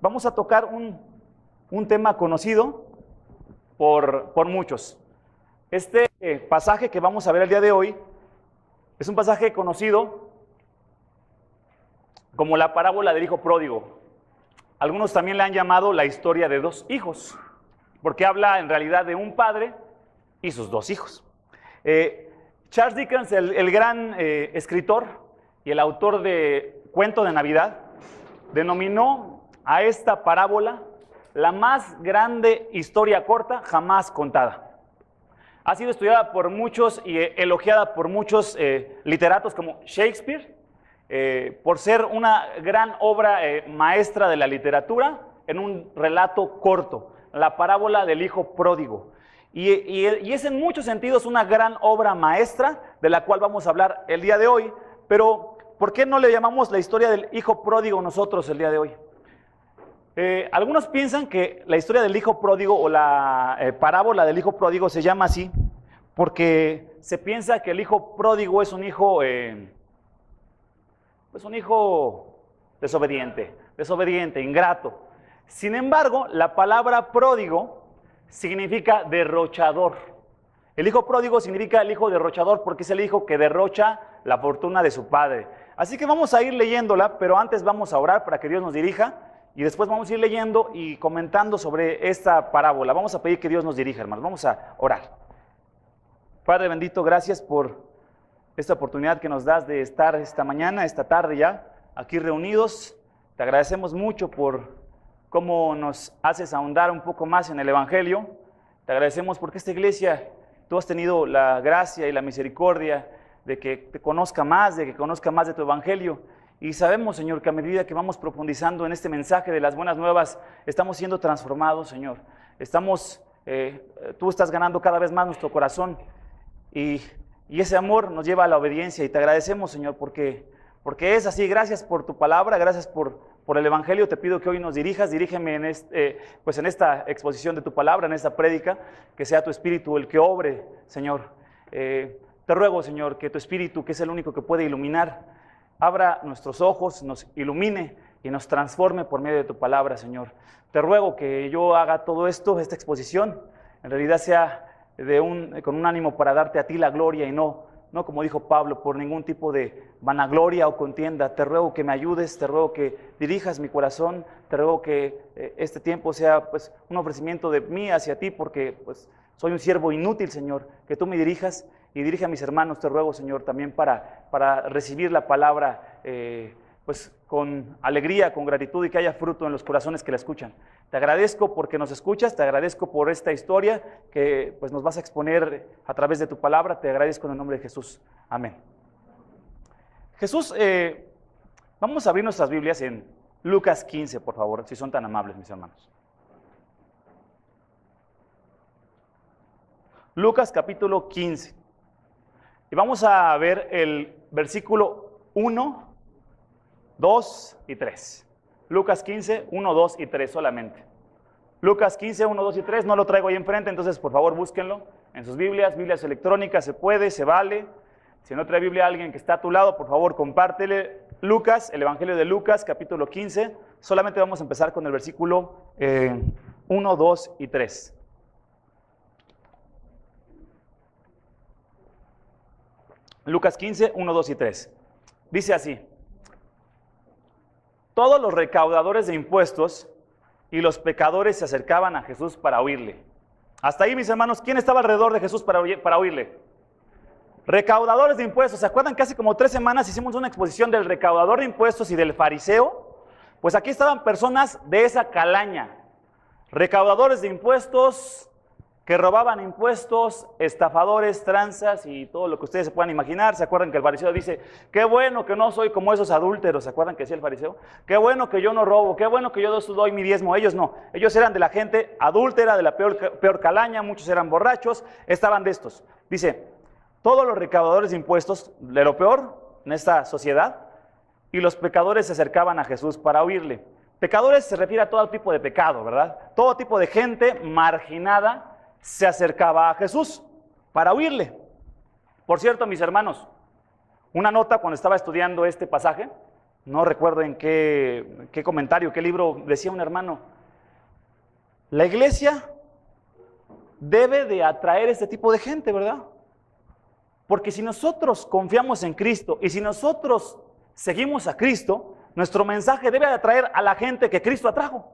vamos a tocar un tema conocido por muchos. Este pasaje que vamos a ver el día de hoy es un pasaje conocido como la parábola del hijo pródigo. Algunos también le han llamado la historia de dos hijos, porque habla en realidad de un padre y sus dos hijos. Charles Dickens, el gran escritor y el autor de Cuento de Navidad, denominó a esta parábola la más grande historia corta jamás contada. Ha sido estudiada por muchos y elogiada por muchos literatos como Shakespeare, por ser una gran obra maestra de la literatura en un relato corto, la parábola del hijo pródigo. Y es en muchos sentidos una gran obra maestra de la cual vamos a hablar el día de hoy. Pero, ¿por qué no le llamamos la historia del hijo pródigo nosotros el día de hoy? Algunos piensan que la historia del hijo pródigo o la parábola del hijo pródigo se llama así porque se piensa que el hijo pródigo es un hijo desobediente, ingrato. Sin embargo, la palabra pródigo significa derrochador. El hijo pródigo significa el hijo derrochador porque es el hijo que derrocha la fortuna de su padre. Así que vamos a ir leyéndola, pero antes vamos a orar para que Dios nos dirija y después vamos a ir leyendo y comentando sobre esta parábola. Vamos a pedir que Dios nos dirija, hermanos. Vamos a orar. Padre bendito, gracias por esta oportunidad que nos das de estar esta mañana, esta tarde ya, aquí reunidos. Te agradecemos mucho por cómo nos haces ahondar un poco más en el Evangelio. Te agradecemos porque esta iglesia, tú has tenido la gracia y la misericordia de que te conozca más, de que conozca más de tu Evangelio. Y sabemos, Señor, que a medida que vamos profundizando en este mensaje de las buenas nuevas, estamos siendo transformados, Señor. Tú estás ganando cada vez más nuestro corazón y ese amor nos lleva a la obediencia. Y te agradecemos, Señor, porque es así. Gracias por tu palabra, gracias por el Evangelio. Te pido que hoy nos dirijas, dirígeme en esta exposición de tu palabra, en esta prédica, que sea tu Espíritu el que obre, Señor. Te ruego, Señor, que tu Espíritu, que es el único que puede iluminar, abra nuestros ojos, nos ilumine y nos transforme por medio de tu palabra, Señor. Te ruego que yo haga todo esto, esta exposición, en realidad sea con un ánimo para darte a ti la gloria y no como dijo Pablo, por ningún tipo de vanagloria o contienda. Te ruego que me ayudes, te ruego que dirijas mi corazón, te ruego que este tiempo sea pues un ofrecimiento de mí hacia ti, porque pues soy un siervo inútil, Señor, que tú me dirijas y dirige a mis hermanos, te ruego, Señor, también para recibir la palabra pues con alegría, con gratitud y que haya fruto en los corazones que la escuchan. Te agradezco porque nos escuchas, te agradezco por esta historia que pues nos vas a exponer a través de tu palabra. Te agradezco en el nombre de Jesús. Amén. Jesús, vamos a abrir nuestras Biblias en Lucas 15, por favor, si son tan amables, mis hermanos. Lucas capítulo 15. Y vamos a ver el versículo 1, 2 y 3. Lucas 15, 1, 2 y 3 solamente. Lucas 15, 1, 2 y 3, no lo traigo ahí enfrente, entonces por favor búsquenlo en sus Biblias electrónicas, se puede, se vale. Si no trae Biblia alguien que está a tu lado, por favor compártele Lucas, el Evangelio de Lucas, capítulo 15. Solamente vamos a empezar con el versículo 1, 2 y 3. Lucas 15, 1, 2 y 3. Dice así: todos los recaudadores de impuestos y los pecadores se acercaban a Jesús para oírle. Hasta ahí, mis hermanos, ¿quién estaba alrededor de Jesús para oírle? Recaudadores de impuestos. ¿Se acuerdan que hace como 3 semanas hicimos una exposición del recaudador de impuestos y del fariseo? Pues aquí estaban personas de esa calaña. Recaudadores de impuestos que robaban impuestos, estafadores, tranzas y todo lo que ustedes se puedan imaginar. ¿Se acuerdan que el fariseo dice, qué bueno que no soy como esos adúlteros? ¿Se acuerdan que decía el fariseo? Qué bueno que yo no robo, qué bueno que yo doy mi diezmo. Ellos no, ellos eran de la gente adúltera, de la peor calaña, muchos eran borrachos, estaban de estos. Dice, todos los recaudadores de impuestos, de lo peor en esta sociedad, y los pecadores se acercaban a Jesús para oírle. Pecadores se refiere a todo tipo de pecado, ¿verdad? Todo tipo de gente marginada se acercaba a Jesús para oírle. Por cierto, mis hermanos, una nota cuando estaba estudiando este pasaje, no recuerdo en qué comentario, qué libro, decía un hermano, la iglesia debe de atraer este tipo de gente, ¿verdad? Porque si nosotros confiamos en Cristo y si nosotros seguimos a Cristo, nuestro mensaje debe de atraer a la gente que Cristo atrajo.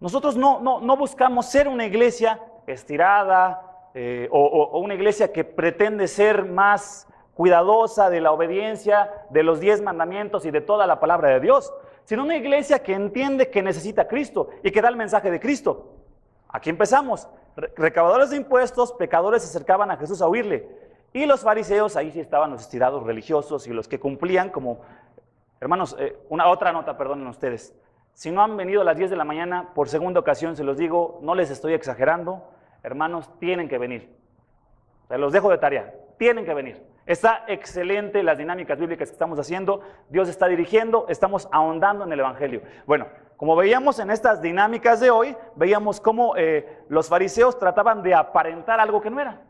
Nosotros no buscamos ser una iglesia estirada o una iglesia que pretende ser más cuidadosa de la obediencia, de los 10 mandamientos y de toda la palabra de Dios, sino una iglesia que entiende que necesita a Cristo y que da el mensaje de Cristo. Aquí empezamos. Recaudadores de impuestos, pecadores se acercaban a Jesús a oírle. Y los fariseos, ahí sí estaban los estirados religiosos y los que cumplían como... Hermanos, otra nota, perdonen ustedes. Si no han venido a las 10 de la mañana, por segunda ocasión se los digo, no les estoy exagerando. Hermanos, tienen que venir. Se los dejo de tarea, tienen que venir. Está excelente las dinámicas bíblicas que estamos haciendo. Dios está dirigiendo, estamos ahondando en el Evangelio. Bueno, como veíamos en estas dinámicas de hoy, veíamos cómo los fariseos trataban de aparentar algo que no era.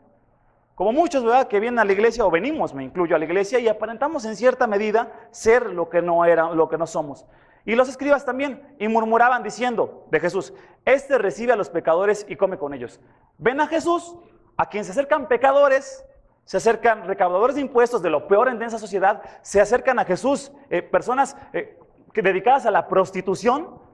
Como muchos, ¿verdad?, que vienen a la iglesia, o venimos, me incluyo, a la iglesia, y aparentamos en cierta medida ser lo que no era, lo que no somos. Y los escribas también, y murmuraban diciendo de Jesús, este recibe a los pecadores y come con ellos. Ven a Jesús, a quien se acercan pecadores, se acercan recaudadores de impuestos de lo peor en esa sociedad, se acercan a Jesús personas dedicadas a la prostitución,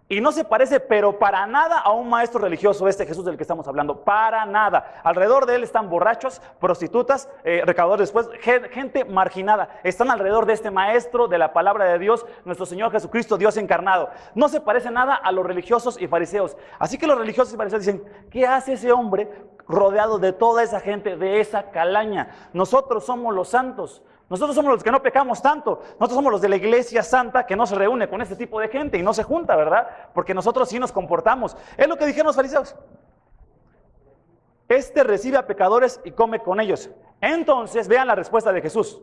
y no se parece pero para nada a un maestro religioso este Jesús del que estamos hablando, para nada. Alrededor de él están borrachos, prostitutas, recaudadores después, gente marginada. Están alrededor de este maestro de la palabra de Dios, nuestro Señor Jesucristo, Dios encarnado. No se parece nada a los religiosos y fariseos. Así que los religiosos y fariseos dicen, ¿qué hace ese hombre rodeado de toda esa gente, de esa calaña? Nosotros somos los santos. Nosotros somos los que no pecamos tanto. Nosotros somos los de la iglesia santa que no se reúne con este tipo de gente y no se junta, ¿verdad? Porque nosotros sí nos comportamos. Es lo que dijeron los fariseos. Este recibe a pecadores y come con ellos. Entonces, vean la respuesta de Jesús.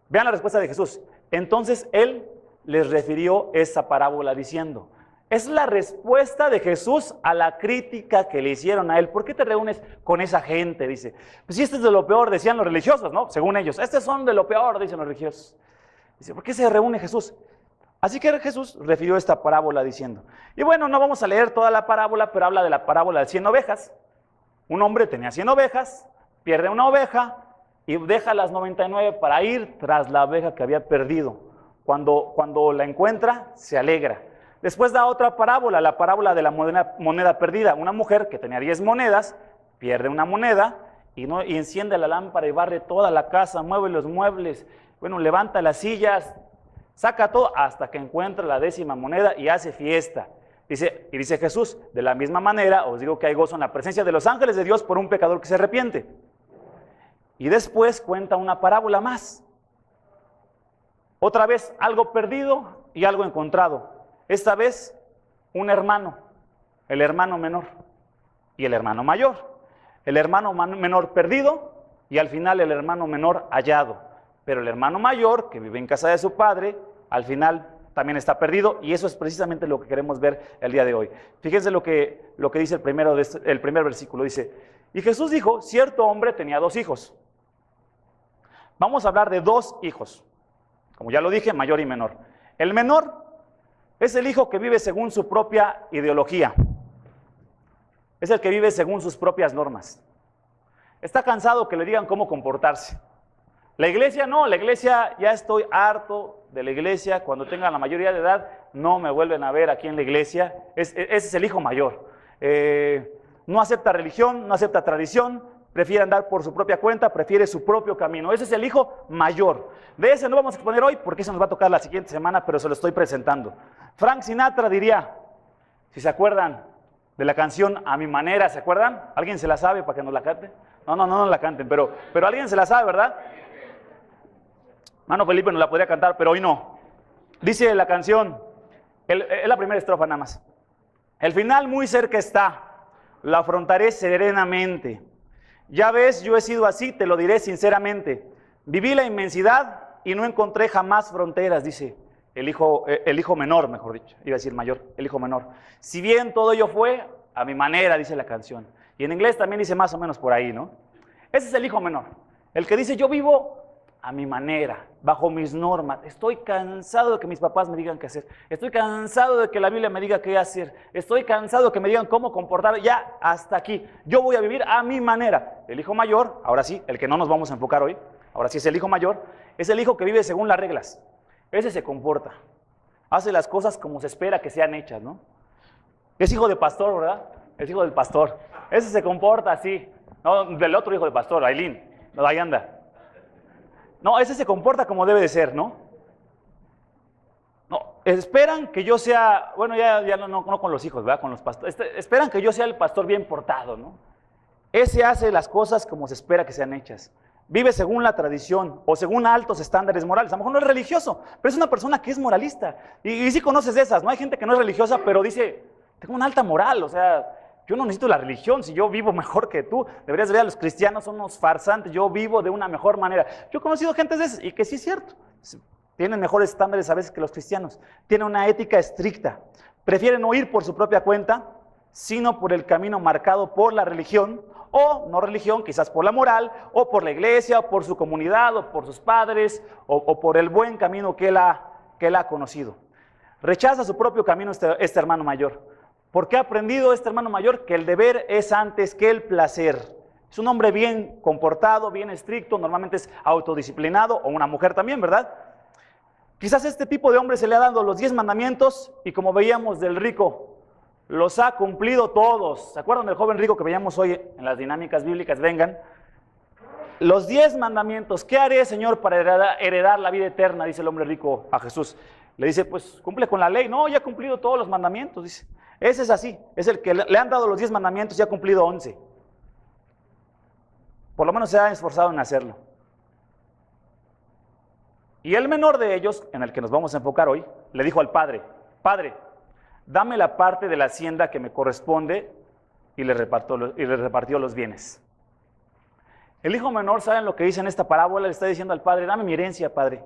Vean la respuesta de Jesús. Entonces, Él les refirió esa parábola diciendo... Es la respuesta de Jesús a la crítica que le hicieron a él. ¿Por qué te reúnes con esa gente? Dice, pues si este es de lo peor, decían los religiosos, ¿no? Según ellos, estos son de lo peor, dicen los religiosos. Dice, ¿por qué se reúne Jesús? Así que Jesús refirió esta parábola diciendo, y bueno, no vamos a leer toda la parábola, pero habla de la parábola de 100 ovejas. Un hombre tenía 100 ovejas, pierde una oveja y deja las 99 para ir tras la oveja que había perdido. Cuando la encuentra, se alegra. Después da otra parábola, la parábola de la moneda perdida. Una mujer que tenía 10 monedas, pierde una moneda y enciende la lámpara y barre toda la casa, mueve los muebles, bueno, levanta las sillas, saca todo hasta que encuentra la 10ª moneda y hace fiesta. Dice Jesús, de la misma manera os digo que hay gozo en la presencia de los ángeles de Dios por un pecador que se arrepiente. Y después cuenta una parábola más. Otra vez algo perdido y algo encontrado. Esta vez, un hermano, el hermano menor y el hermano mayor. El hermano menor perdido y al final el hermano menor hallado. Pero el hermano mayor, que vive en casa de su padre, al final también está perdido y eso es precisamente lo que queremos ver el día de hoy. Fíjense lo que dice el primer versículo. Dice, y Jesús dijo, cierto hombre tenía 2 hijos. Vamos a hablar de 2 hijos. Como ya lo dije, mayor y menor. El menor es el hijo que vive según su propia ideología. Es el que vive según sus propias normas. Está cansado que le digan cómo comportarse. La iglesia no, la iglesia, ya estoy harto de la iglesia. Cuando tenga la mayoría de edad, no me vuelven a ver aquí en la iglesia. Ese es el hijo mayor. No acepta religión, no acepta tradición, prefiere andar por su propia cuenta, prefiere su propio camino. Ese es el hijo mayor. De ese no vamos a exponer hoy porque eso nos va a tocar la siguiente semana, pero se lo estoy presentando. Frank Sinatra diría, si se acuerdan de la canción A Mi Manera, ¿se acuerdan? ¿Alguien se la sabe para que nos la cante? No la canten, pero alguien se la sabe, ¿verdad? Mano Felipe nos la podría cantar, pero hoy no. Dice la canción, es la primera estrofa nada más. El final muy cerca está, la afrontaré serenamente. Ya ves, yo he sido así, te lo diré sinceramente. Viví la inmensidad y no encontré jamás fronteras, dice el hijo menor, mejor dicho, iba a decir mayor, el hijo menor. Si bien todo ello fue a mi manera, dice la canción. Y en inglés también dice más o menos por ahí, ¿no? Ese es el hijo menor, el que dice, yo vivo a mi manera, bajo mis normas. Estoy cansado de que mis papás me digan qué hacer. Estoy cansado de que la Biblia me diga qué hacer. Estoy cansado de que me digan cómo comportar. Ya, hasta aquí. Yo voy a vivir a mi manera. El hijo mayor, ahora sí, el que no nos vamos a enfocar hoy, ahora sí es el hijo mayor, es el hijo que vive según las reglas. Ese se comporta. Hace las cosas como se espera que sean hechas, ¿no? Es hijo de pastor, ¿verdad? Es hijo del pastor. Ese se comporta así. No, del otro hijo de pastor, Ailín. No, ahí anda. No, ese se comporta como debe de ser, ¿no? No, esperan que yo sea, bueno, ya no con los hijos, ¿verdad? Con los pastores. Esperan que yo sea el pastor bien portado, ¿no? Ese hace las cosas como se espera que sean hechas. Vive según la tradición o según altos estándares morales. A lo mejor no es religioso, pero es una persona que es moralista. Y sí conoces de esas, ¿no? Hay gente que no es religiosa, pero dice, tengo una alta moral, o sea, yo no necesito la religión, si yo vivo mejor que tú. Deberías ver a los cristianos, son unos farsantes, yo vivo de una mejor manera. Yo he conocido gente de esas y que sí es cierto. Tienen mejores estándares a veces que los cristianos. Tienen una ética estricta. Prefieren no ir por su propia cuenta, sino por el camino marcado por la religión, o no religión, quizás por la moral, o por la iglesia, o por su comunidad, o por sus padres, o por el buen camino que él ha conocido. Rechaza su propio camino este hermano mayor. Porque ha aprendido este hermano mayor que el deber es antes que el placer. Es un hombre bien comportado, bien estricto, normalmente es autodisciplinado, o una mujer también, ¿verdad? Quizás este tipo de hombre se le ha dado los 10 mandamientos y como veíamos del rico, los ha cumplido todos. ¿Se acuerdan del joven rico que veíamos hoy en las dinámicas bíblicas? Vengan. Los 10 mandamientos. ¿Qué haré, Señor, para heredar la vida eterna? Dice el hombre rico a Jesús. Le dice, pues cumple con la ley. No, ya ha cumplido todos los mandamientos, dice. Ese es así, es el que le han dado los 10 mandamientos y ha cumplido 11. Por lo menos se ha esforzado en hacerlo. Y el menor de ellos, en el que nos vamos a enfocar hoy, le dijo al padre, Padre, dame la parte de la hacienda que me corresponde, y le repartió los bienes. El hijo menor, ¿saben lo que dice en esta parábola? Le está diciendo al padre, dame mi herencia, padre.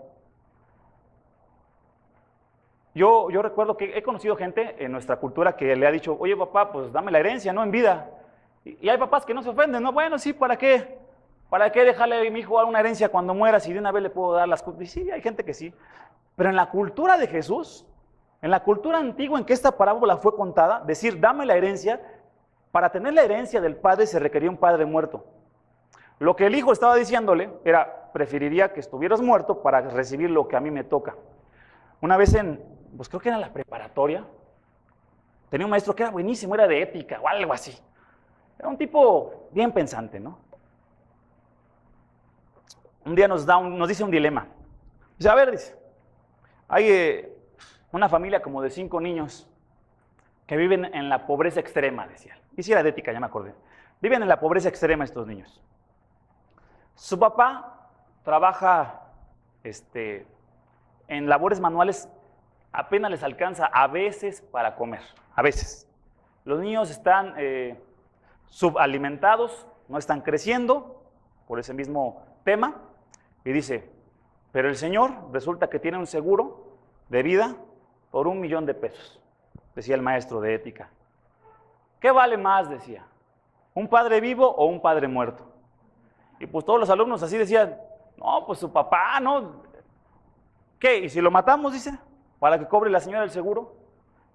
Yo recuerdo que he conocido gente en nuestra cultura que le ha dicho, oye papá, pues dame la herencia, no en vida. Y hay papás que no se ofenden, ¿no? Bueno, sí, ¿para qué? ¿Para qué dejarle a mi hijo una herencia cuando muera si de una vez le puedo dar las cosas? Y sí, hay gente que sí. Pero en la cultura de Jesús, en la cultura antigua en que esta parábola fue contada, decir dame la herencia, para tener la herencia del padre se requería un padre muerto. Lo que el hijo estaba diciéndole era, preferiría que estuvieras muerto para recibir lo que a mí me toca. Una vez pues creo que era en la preparatoria, tenía un maestro que era buenísimo, era de ética o algo así. Era un tipo bien pensante, ¿no? Un día nos dice un dilema. Dice, a ver, dice, hay una familia como de 5 niños que viven en la pobreza extrema, decía. Y si era de ética, ya me acordé. Viven en la pobreza extrema estos niños. Su papá trabaja en labores manuales, apenas les alcanza a veces para comer, a veces. Los niños están subalimentados, no están creciendo por ese mismo tema. Y dice, pero el Señor resulta que tiene un seguro de vida por $1,000,000, decía el maestro de ética. ¿Qué vale más? Decía, ¿un padre vivo o un padre muerto? Y pues todos los alumnos así decían, no, pues su papá, ¿no? ¿Qué? ¿Y si lo matamos? Dice, para que cobre la señora el seguro.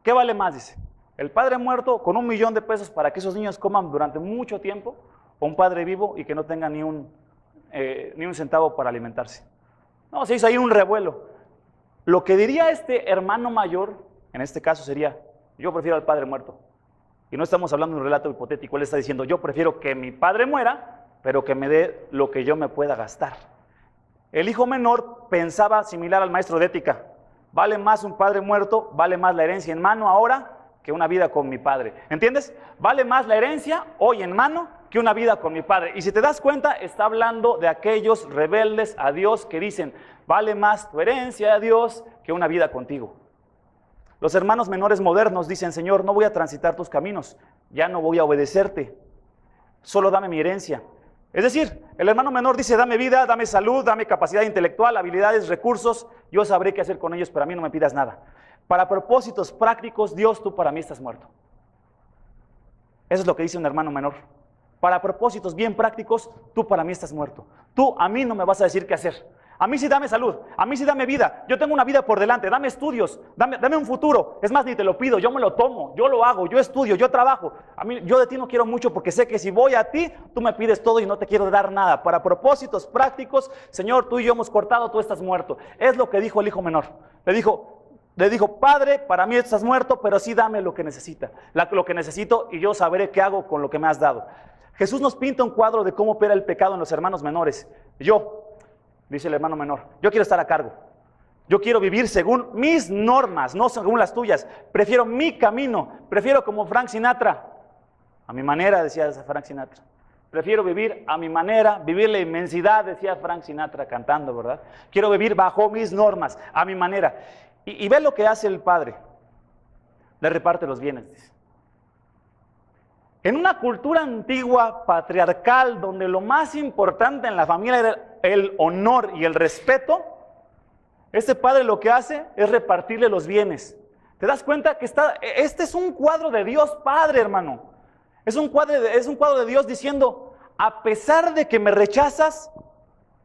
¿Qué vale más? Dice, ¿el padre muerto con $1,000,000 para que esos niños coman durante mucho tiempo? ¿O un padre vivo y que no tenga ni un centavo para alimentarse? No, se hizo ahí un revuelo. Lo que diría este hermano mayor, en este caso sería, yo prefiero al padre muerto. Y no estamos hablando de un relato hipotético, él está diciendo, yo prefiero que mi padre muera, pero que me dé lo que yo me pueda gastar. El hijo menor pensaba similar al maestro de ética, vale más un padre muerto, vale más la herencia en mano ahora que una vida con mi padre. ¿Entiendes? Vale más la herencia hoy en mano que una vida con mi padre. Y si te das cuenta, está hablando de aquellos rebeldes a Dios que dicen, vale más tu herencia a Dios que una vida contigo. Los hermanos menores modernos dicen, Señor, no voy a transitar tus caminos, ya no voy a obedecerte, solo dame mi herencia. Es decir, el hermano menor dice, dame vida, dame salud, dame capacidad intelectual, habilidades, recursos, yo sabré qué hacer con ellos, pero a mí no me pidas nada. Para propósitos prácticos, Dios, tú para mí estás muerto. Eso es lo que dice un hermano menor. Para propósitos bien prácticos, tú para mí estás muerto. Tú a mí no me vas a decir qué hacer. A mí sí dame salud, a mí sí dame vida. Yo tengo una vida por delante, dame estudios, dame un futuro. Es más, ni te lo pido, yo me lo tomo, yo lo hago, yo estudio, yo trabajo. A mí, yo de ti no quiero mucho porque sé que si voy a ti, tú me pides todo y no te quiero dar nada. Para propósitos prácticos, Señor, tú y yo hemos cortado, tú estás muerto. Es lo que dijo el hijo menor. Le dijo, Padre, para mí estás muerto, pero sí dame lo que necesita, lo que necesito y yo sabré qué hago con lo que me has dado. Jesús nos pinta un cuadro de cómo opera el pecado en los hermanos menores. Dice el hermano menor, yo quiero estar a cargo. Yo quiero vivir según mis normas, no según las tuyas. Prefiero mi camino, prefiero como Frank Sinatra. A mi manera, decía Frank Sinatra. Prefiero vivir a mi manera, vivir la inmensidad, decía Frank Sinatra cantando, ¿verdad? Quiero vivir bajo mis normas, a mi manera. Y ve lo que hace el padre. Le reparte los bienes, dice. En una cultura antigua, patriarcal, donde lo más importante en la familia era el honor y el respeto, este padre lo que hace es repartirle los bienes. ¿Te das cuenta que este es un cuadro de Dios Padre, hermano? Es un cuadro de Dios diciendo, a pesar de que me rechazas,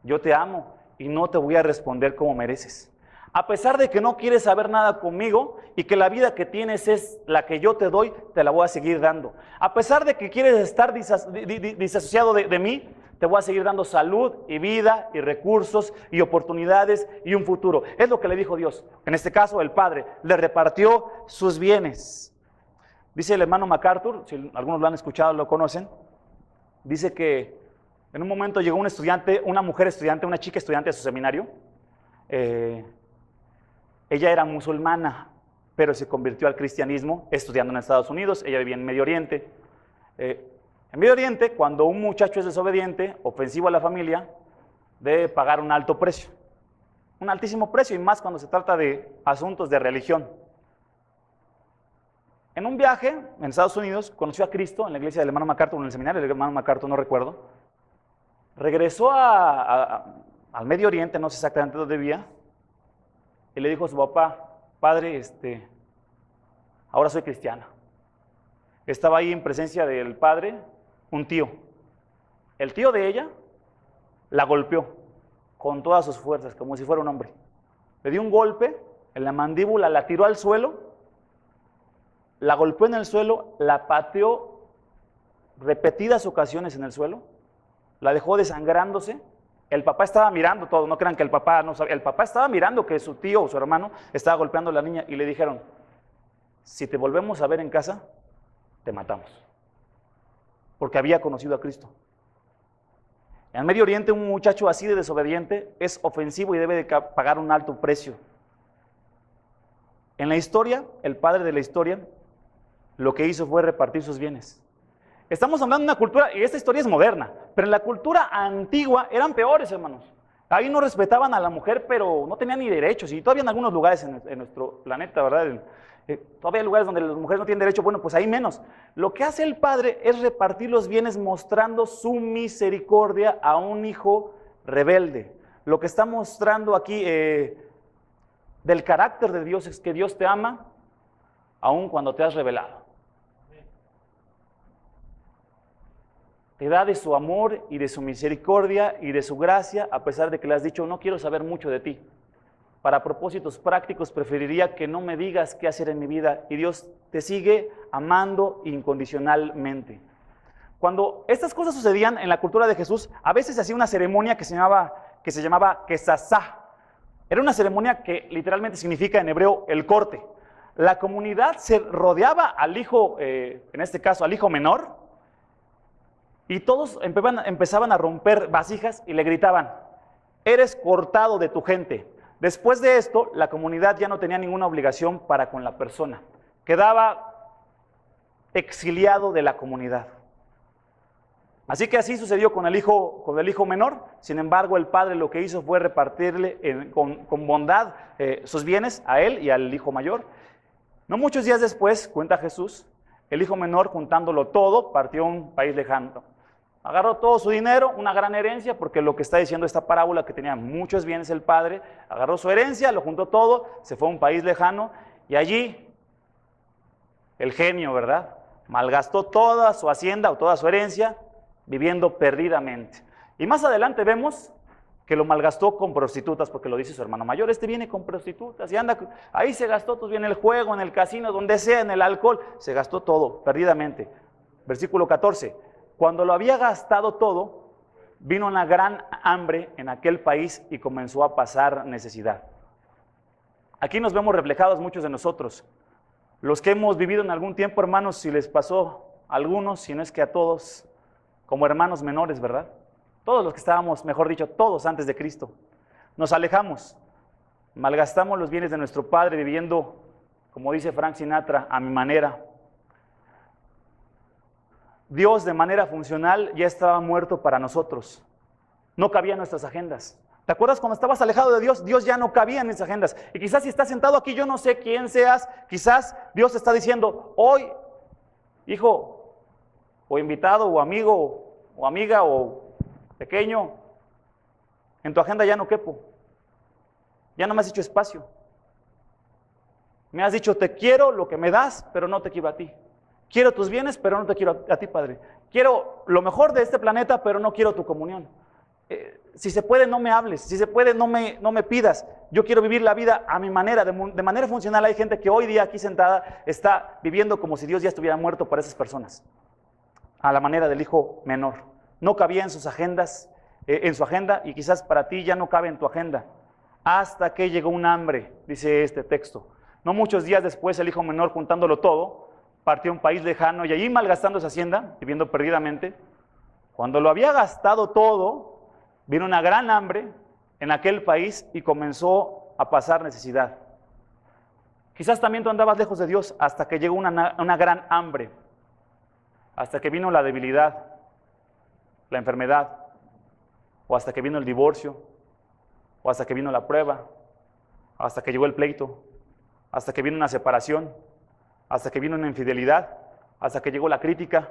yo te amo y no te voy a responder como mereces. A pesar de que no quieres saber nada conmigo y que la vida que tienes es la que yo te doy, te la voy a seguir dando. A pesar de que quieres estar disasociado de mí, te voy a seguir dando salud y vida y recursos y oportunidades y un futuro. Es lo que le dijo Dios. En este caso, el Padre le repartió sus bienes. Dice el hermano MacArthur, si algunos lo han escuchado, lo conocen, dice que en un momento llegó un estudiante, una mujer estudiante, una chica estudiante a su seminario. Ella era musulmana, pero se convirtió al cristianismo estudiando en Estados Unidos. Ella vivía en Medio Oriente. En Medio Oriente, cuando un muchacho es desobediente, ofensivo a la familia, debe pagar un alto precio. Un altísimo precio, y más cuando se trata de asuntos de religión. En un viaje en Estados Unidos, conoció a Cristo en la iglesia del hermano MacArthur, en el seminario del hermano MacArthur, no recuerdo. Regresó al Medio Oriente, no sé exactamente dónde vivía, y le dijo a su papá, padre, ahora soy cristiana. Estaba ahí en presencia del padre, un tío. El tío de ella la golpeó con todas sus fuerzas, como si fuera un hombre. Le dio un golpe en la mandíbula, la tiró al suelo, la golpeó en el suelo, la pateó repetidas ocasiones en el suelo, la dejó desangrándose. El papá estaba mirando todo, no crean que el papá no sabía. El papá estaba mirando que su tío o su hermano estaba golpeando a la niña y le dijeron, si te volvemos a ver en casa, te matamos. Porque había conocido a Cristo. En el Medio Oriente un muchacho así de desobediente es ofensivo y debe de pagar un alto precio. En la historia, el padre de la historia lo que hizo fue repartir sus bienes. Estamos hablando de una cultura, y esta historia es moderna, pero en la cultura antigua eran peores, hermanos. Ahí no respetaban a la mujer, pero no tenían ni derechos, y todavía en algunos lugares en nuestro planeta, ¿verdad? Todavía hay lugares donde las mujeres no tienen derecho, bueno, pues ahí menos. Lo que hace el padre es repartir los bienes mostrando su misericordia a un hijo rebelde. Lo que está mostrando aquí del carácter de Dios es que Dios te ama aun cuando te has rebelado. Te da de su amor y de su misericordia y de su gracia, a pesar de que le has dicho, no quiero saber mucho de ti. Para propósitos prácticos, preferiría que no me digas qué hacer en mi vida. Y Dios te sigue amando incondicionalmente. Cuando estas cosas sucedían en la cultura de Jesús, a veces se hacía una ceremonia que se llamaba Kesasá. Era una ceremonia que literalmente significa en hebreo el corte. La comunidad se rodeaba al hijo, en este caso al hijo menor, y todos empezaban a romper vasijas y le gritaban, eres cortado de tu gente. Después de esto, la comunidad ya no tenía ninguna obligación para con la persona. Quedaba exiliado de la comunidad. Así que así sucedió con el hijo menor. Sin embargo, el padre lo que hizo fue repartirle con bondad sus bienes a él y al hijo mayor. No muchos días después, cuenta Jesús, el hijo menor, juntándolo todo, partió a un país lejano. Agarró todo su dinero, una gran herencia, porque lo que está diciendo esta parábola, que tenía muchos bienes el padre, agarró su herencia, lo juntó todo, se fue a un país lejano, y allí, el genio, ¿verdad?, malgastó toda su hacienda o toda su herencia, viviendo perdidamente. Y más adelante vemos que lo malgastó con prostitutas, porque lo dice su hermano mayor, este viene con prostitutas y anda, ahí se gastó, pues viene el juego, en el casino, donde sea, en el alcohol, se gastó todo, perdidamente. Versículo 14, cuando lo había gastado todo, vino una gran hambre en aquel país y comenzó a pasar necesidad. Aquí nos vemos reflejados muchos de nosotros, los que hemos vivido en algún tiempo, hermanos, si les pasó a algunos, si no es que a todos, como hermanos menores, ¿verdad? Todos los que estábamos, mejor dicho, todos antes de Cristo. Nos alejamos, malgastamos los bienes de nuestro Padre viviendo, como dice Frank Sinatra, a mi manera. Dios de manera funcional ya estaba muerto para nosotros. No cabía en nuestras agendas. ¿Te acuerdas cuando estabas alejado de Dios? Dios ya no cabía en esas agendas. Y quizás si estás sentado aquí, yo no sé quién seas, quizás Dios te está diciendo, hoy, hijo, o invitado, o amigo, o amiga, o pequeño, en tu agenda ya no quepo. Ya no me has hecho espacio. Me has dicho, te quiero lo que me das, pero no te quiero a ti. Quiero tus bienes, pero no te quiero a ti, Padre. Quiero lo mejor de este planeta, pero no quiero tu comunión. Si se puede, no me hables. Si se puede, no me pidas. Yo quiero vivir la vida a mi manera, de manera funcional. Hay gente que hoy día aquí sentada está viviendo como si Dios ya estuviera muerto para esas personas. A la manera del hijo menor. No cabía en sus agendas, en su agenda, y quizás para ti ya no cabe en tu agenda. Hasta que llegó un hambre, dice este texto. No muchos días después, el hijo menor, juntándolo todo, partió a un país lejano y allí malgastando su hacienda, viviendo perdidamente. Cuando lo había gastado todo, vino una gran hambre en aquel país y comenzó a pasar necesidad. Quizás también tú andabas lejos de Dios hasta que llegó una gran hambre, hasta que vino la debilidad, la enfermedad, o hasta que vino el divorcio, o hasta que vino la prueba, hasta que llegó el pleito, hasta que vino una separación, hasta que vino una infidelidad, hasta que llegó la crítica,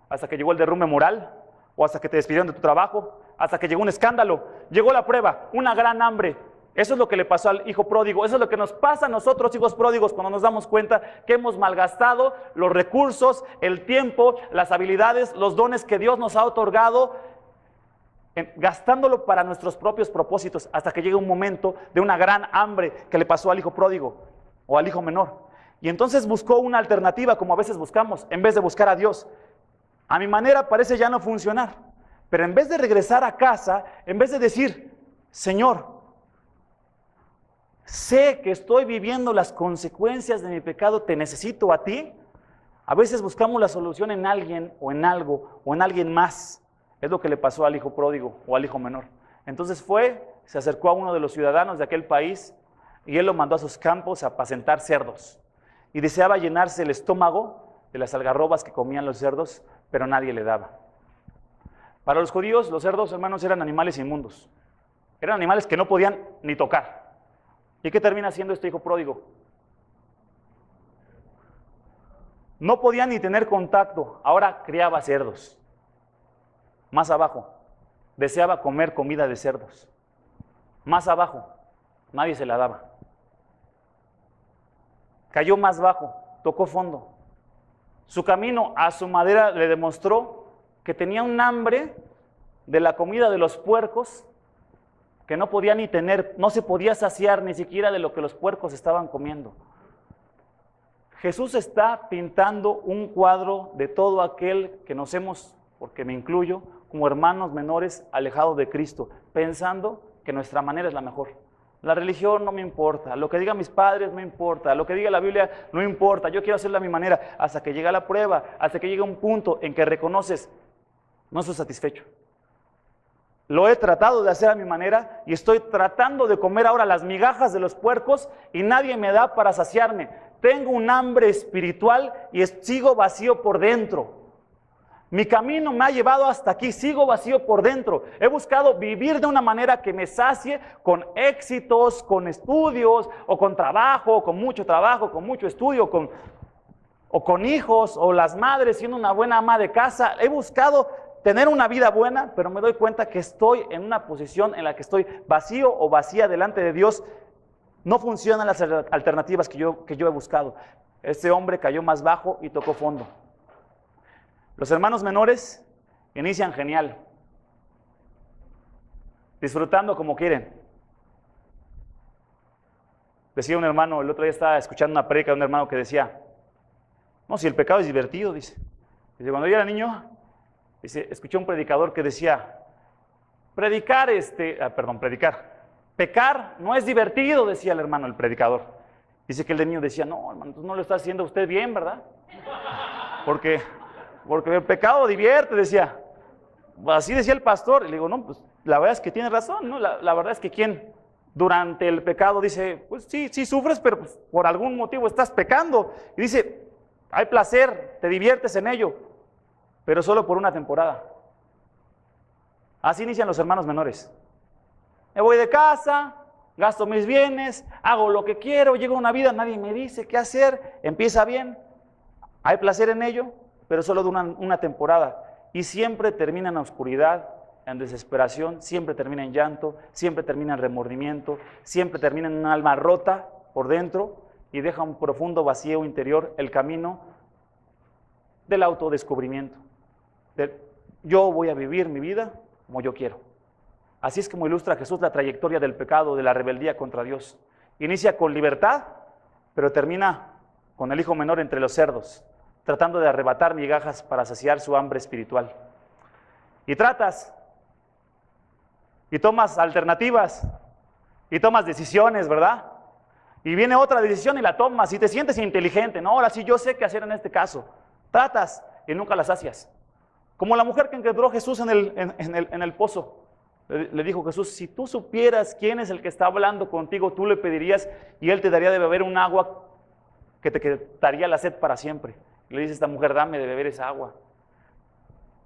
hasta que llegó el derrumbe moral, o hasta que te despidieron de tu trabajo, hasta que llegó un escándalo, llegó la prueba, una gran hambre. Eso es lo que le pasó al hijo pródigo, eso es lo que nos pasa a nosotros, hijos pródigos, cuando nos damos cuenta que hemos malgastado los recursos, el tiempo, las habilidades, los dones que Dios nos ha otorgado, gastándolo para nuestros propios propósitos, hasta que llega un momento de una gran hambre que le pasó al hijo pródigo o al hijo menor. Y entonces buscó una alternativa, como a veces buscamos, en vez de buscar a Dios. A mi manera parece ya no funcionar, pero en vez de regresar a casa, en vez de decir, Señor, sé que estoy viviendo las consecuencias de mi pecado, te necesito a ti. A veces buscamos la solución en alguien o en algo o en alguien más. Es lo que le pasó al hijo pródigo o al hijo menor. Entonces se acercó a uno de los ciudadanos de aquel país y él lo mandó a sus campos a apacentar cerdos. Y deseaba llenarse el estómago de las algarrobas que comían los cerdos, pero nadie le daba. Para los judíos, los cerdos, hermanos, eran animales inmundos. Eran animales que no podían ni tocar. ¿Y qué termina haciendo este hijo pródigo? No podía ni tener contacto, ahora criaba cerdos. Más abajo, deseaba comer comida de cerdos. Más abajo, nadie se la daba. Cayó más bajo, tocó fondo. Su camino a su madera le demostró que tenía un hambre de la comida de los puercos que no podía ni tener, no se podía saciar ni siquiera de lo que los puercos estaban comiendo. Jesús está pintando un cuadro de todo aquel que nos hemos, porque me incluyo, como hermanos menores alejados de Cristo, pensando que nuestra manera es la mejor. La religión no me importa, lo que digan mis padres no importa, lo que diga la Biblia no importa, yo quiero hacerlo a mi manera, hasta que llega la prueba, hasta que llega un punto en que reconoces, no estoy satisfecho. Lo he tratado de hacer a mi manera y estoy tratando de comer ahora las migajas de los puercos y nadie me da para saciarme. Tengo un hambre espiritual y sigo vacío por dentro. Mi camino me ha llevado hasta aquí, sigo vacío por dentro. He buscado vivir de una manera que me sacie con éxitos, con estudios, o con trabajo, o con mucho estudio, o con hijos, o las madres siendo una buena ama de casa. He buscado tener una vida buena, pero me doy cuenta que estoy en una posición en la que estoy vacío o vacía delante de Dios. No funcionan las alternativas que yo he buscado. Este hombre cayó más bajo y tocó fondo. Los hermanos menores inician genial. disfrutando como quieren. Decía un hermano, el otro día estaba escuchando una prédica de un hermano que decía, no, si el pecado es divertido, dice. Dice, cuando yo era niño, dice, escuché un predicador que decía, predicar, pecar no es divertido, decía el hermano, el predicador. Dice que el de niño decía, no, hermano, no lo está haciendo usted bien, ¿verdad? Porque el pecado divierte, decía. Así decía el pastor. Y le digo, no, pues la verdad es que tiene razón, ¿no? La verdad es que quien durante el pecado dice, pues sí sufres, pero pues, por algún motivo estás pecando. Y dice, hay placer, te diviertes en ello, pero solo por una temporada. Así inician los hermanos menores. Me voy de casa, gasto mis bienes, hago lo que quiero, llega una vida, nadie me dice qué hacer, empieza bien, hay placer en ello, pero solo de una temporada. Y siempre termina en la oscuridad, en desesperación, siempre termina en llanto, siempre termina en remordimiento, siempre termina en un alma rota por dentro y deja un profundo vacío interior, el camino del autodescubrimiento. Yo voy a vivir mi vida como yo quiero. Así es como ilustra Jesús la trayectoria del pecado, de la rebeldía contra Dios. Inicia con libertad, pero termina con el hijo menor entre los cerdos, tratando de arrebatar migajas para saciar su hambre espiritual. Y tratas, y tomas alternativas, y tomas decisiones, ¿verdad? Y viene otra decisión y la tomas, y te sientes inteligente. No, ahora sí yo sé qué hacer en este caso. Tratas y nunca las sacias. Como la mujer que encontró Jesús en el pozo. Le dijo Jesús, si tú supieras quién es el que está hablando contigo, tú le pedirías y él te daría de beber un agua que te quitaría la sed para siempre. Y le dice esta mujer, dame de beber esa agua.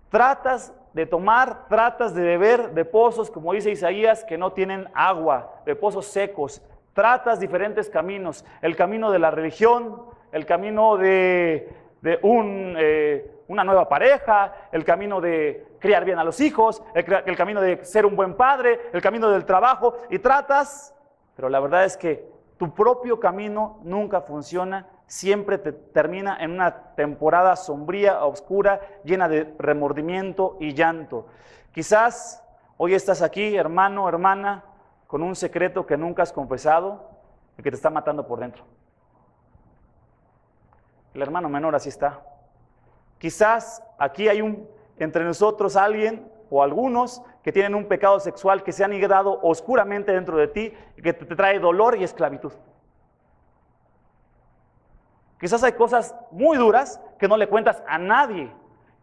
Tratas de tomar, tratas de beber de pozos, como dice Isaías, que no tienen agua, de pozos secos. Tratas diferentes caminos, el camino de la religión, el camino de una nueva pareja, el camino de criar bien a los hijos, el camino de ser un buen padre, el camino del trabajo, y tratas, pero la verdad es que tu propio camino nunca funciona, siempre te termina en una temporada sombría, oscura, llena de remordimiento y llanto. Quizás hoy estás aquí, hermano, hermana, con un secreto que nunca has confesado y que te está matando por dentro. El hermano menor así está. Quizás aquí hay entre nosotros alguien o algunos que tienen un pecado sexual que se han hidado oscuramente dentro de ti y que te trae dolor y esclavitud. Quizás hay cosas muy duras que no le cuentas a nadie,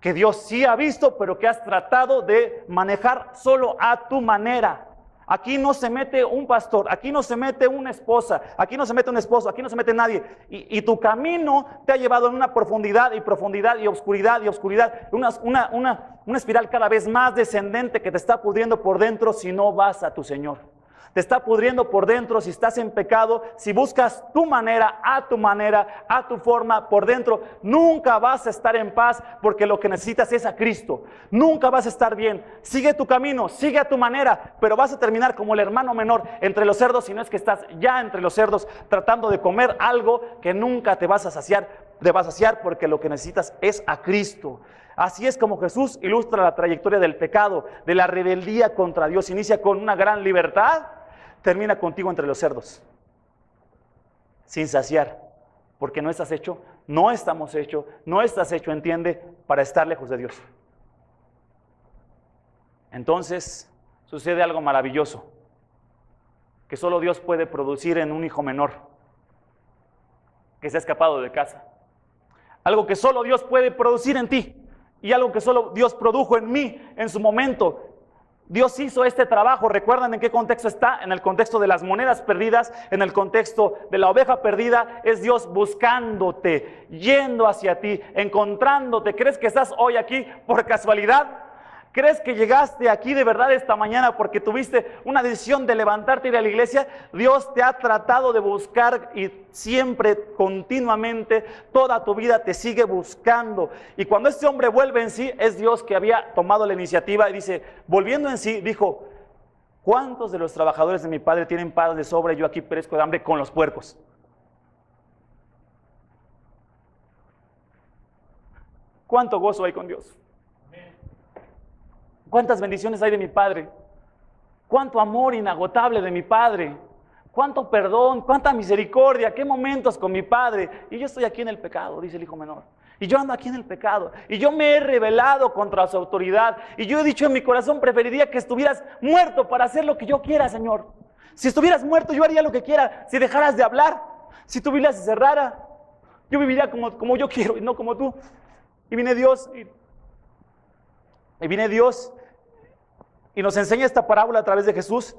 que Dios sí ha visto, pero que has tratado de manejar solo a tu manera. Aquí no se mete un pastor, aquí no se mete una esposa, aquí no se mete un esposo, aquí no se mete nadie. Y tu camino te ha llevado en una profundidad y profundidad y oscuridad y oscuridad. Una espiral cada vez más descendente que te está pudriendo por dentro si no vas a tu Señor. Te está pudriendo por dentro si estás en pecado, si buscas tu manera, a tu forma, por dentro. Nunca vas a estar en paz porque lo que necesitas es a Cristo. Nunca vas a estar bien. Sigue tu camino, sigue a tu manera, pero vas a terminar como el hermano menor entre los cerdos, si no es que estás ya entre los cerdos tratando de comer algo que nunca te vas a saciar porque lo que necesitas es a Cristo. Así es como Jesús ilustra la trayectoria del pecado, de la rebeldía contra Dios. Inicia con una gran libertad, termina contigo entre los cerdos, sin saciar, porque no estás hecho, no estamos hechos, no estás hecho, entiende, para estar lejos de Dios. Entonces sucede algo maravilloso, que solo Dios puede producir en un hijo menor, que se ha escapado de casa. Algo que solo Dios puede producir en ti, y algo que solo Dios produjo en mí en su momento. Dios hizo este trabajo. ¿Recuerdan en qué contexto está? En el contexto de las monedas perdidas, en el contexto de la oveja perdida. Es Dios buscándote, yendo hacia ti, encontrándote. ¿Crees que estás hoy aquí por casualidad? ¿Crees que llegaste aquí de verdad esta mañana porque tuviste una decisión de levantarte y ir a la iglesia? Dios te ha tratado de buscar y siempre, continuamente, toda tu vida te sigue buscando. Y cuando este hombre vuelve en sí, es Dios que había tomado la iniciativa y dice, volviendo en sí, dijo, ¿cuántos de los trabajadores de mi padre tienen pan de sobra y yo aquí perezco de hambre con los puercos? ¿Cuánto gozo hay con Dios? ¿Cuántas bendiciones hay de mi Padre? cuánto amor inagotable de mi Padre, cuánto perdón, cuánta misericordia, qué momentos con mi Padre. Y yo estoy aquí en el pecado, dice el hijo menor. Y yo ando aquí en el pecado. Y yo me he rebelado contra su autoridad. Y yo he dicho en mi corazón, preferiría que estuvieras muerto para hacer lo que yo quiera, Señor. Si estuvieras muerto, yo haría lo que quiera. Si dejaras de hablar, si tu Biblia se cerrara, yo viviría como yo quiero y no como tú. Y viene Dios y nos enseña esta parábola a través de Jesús.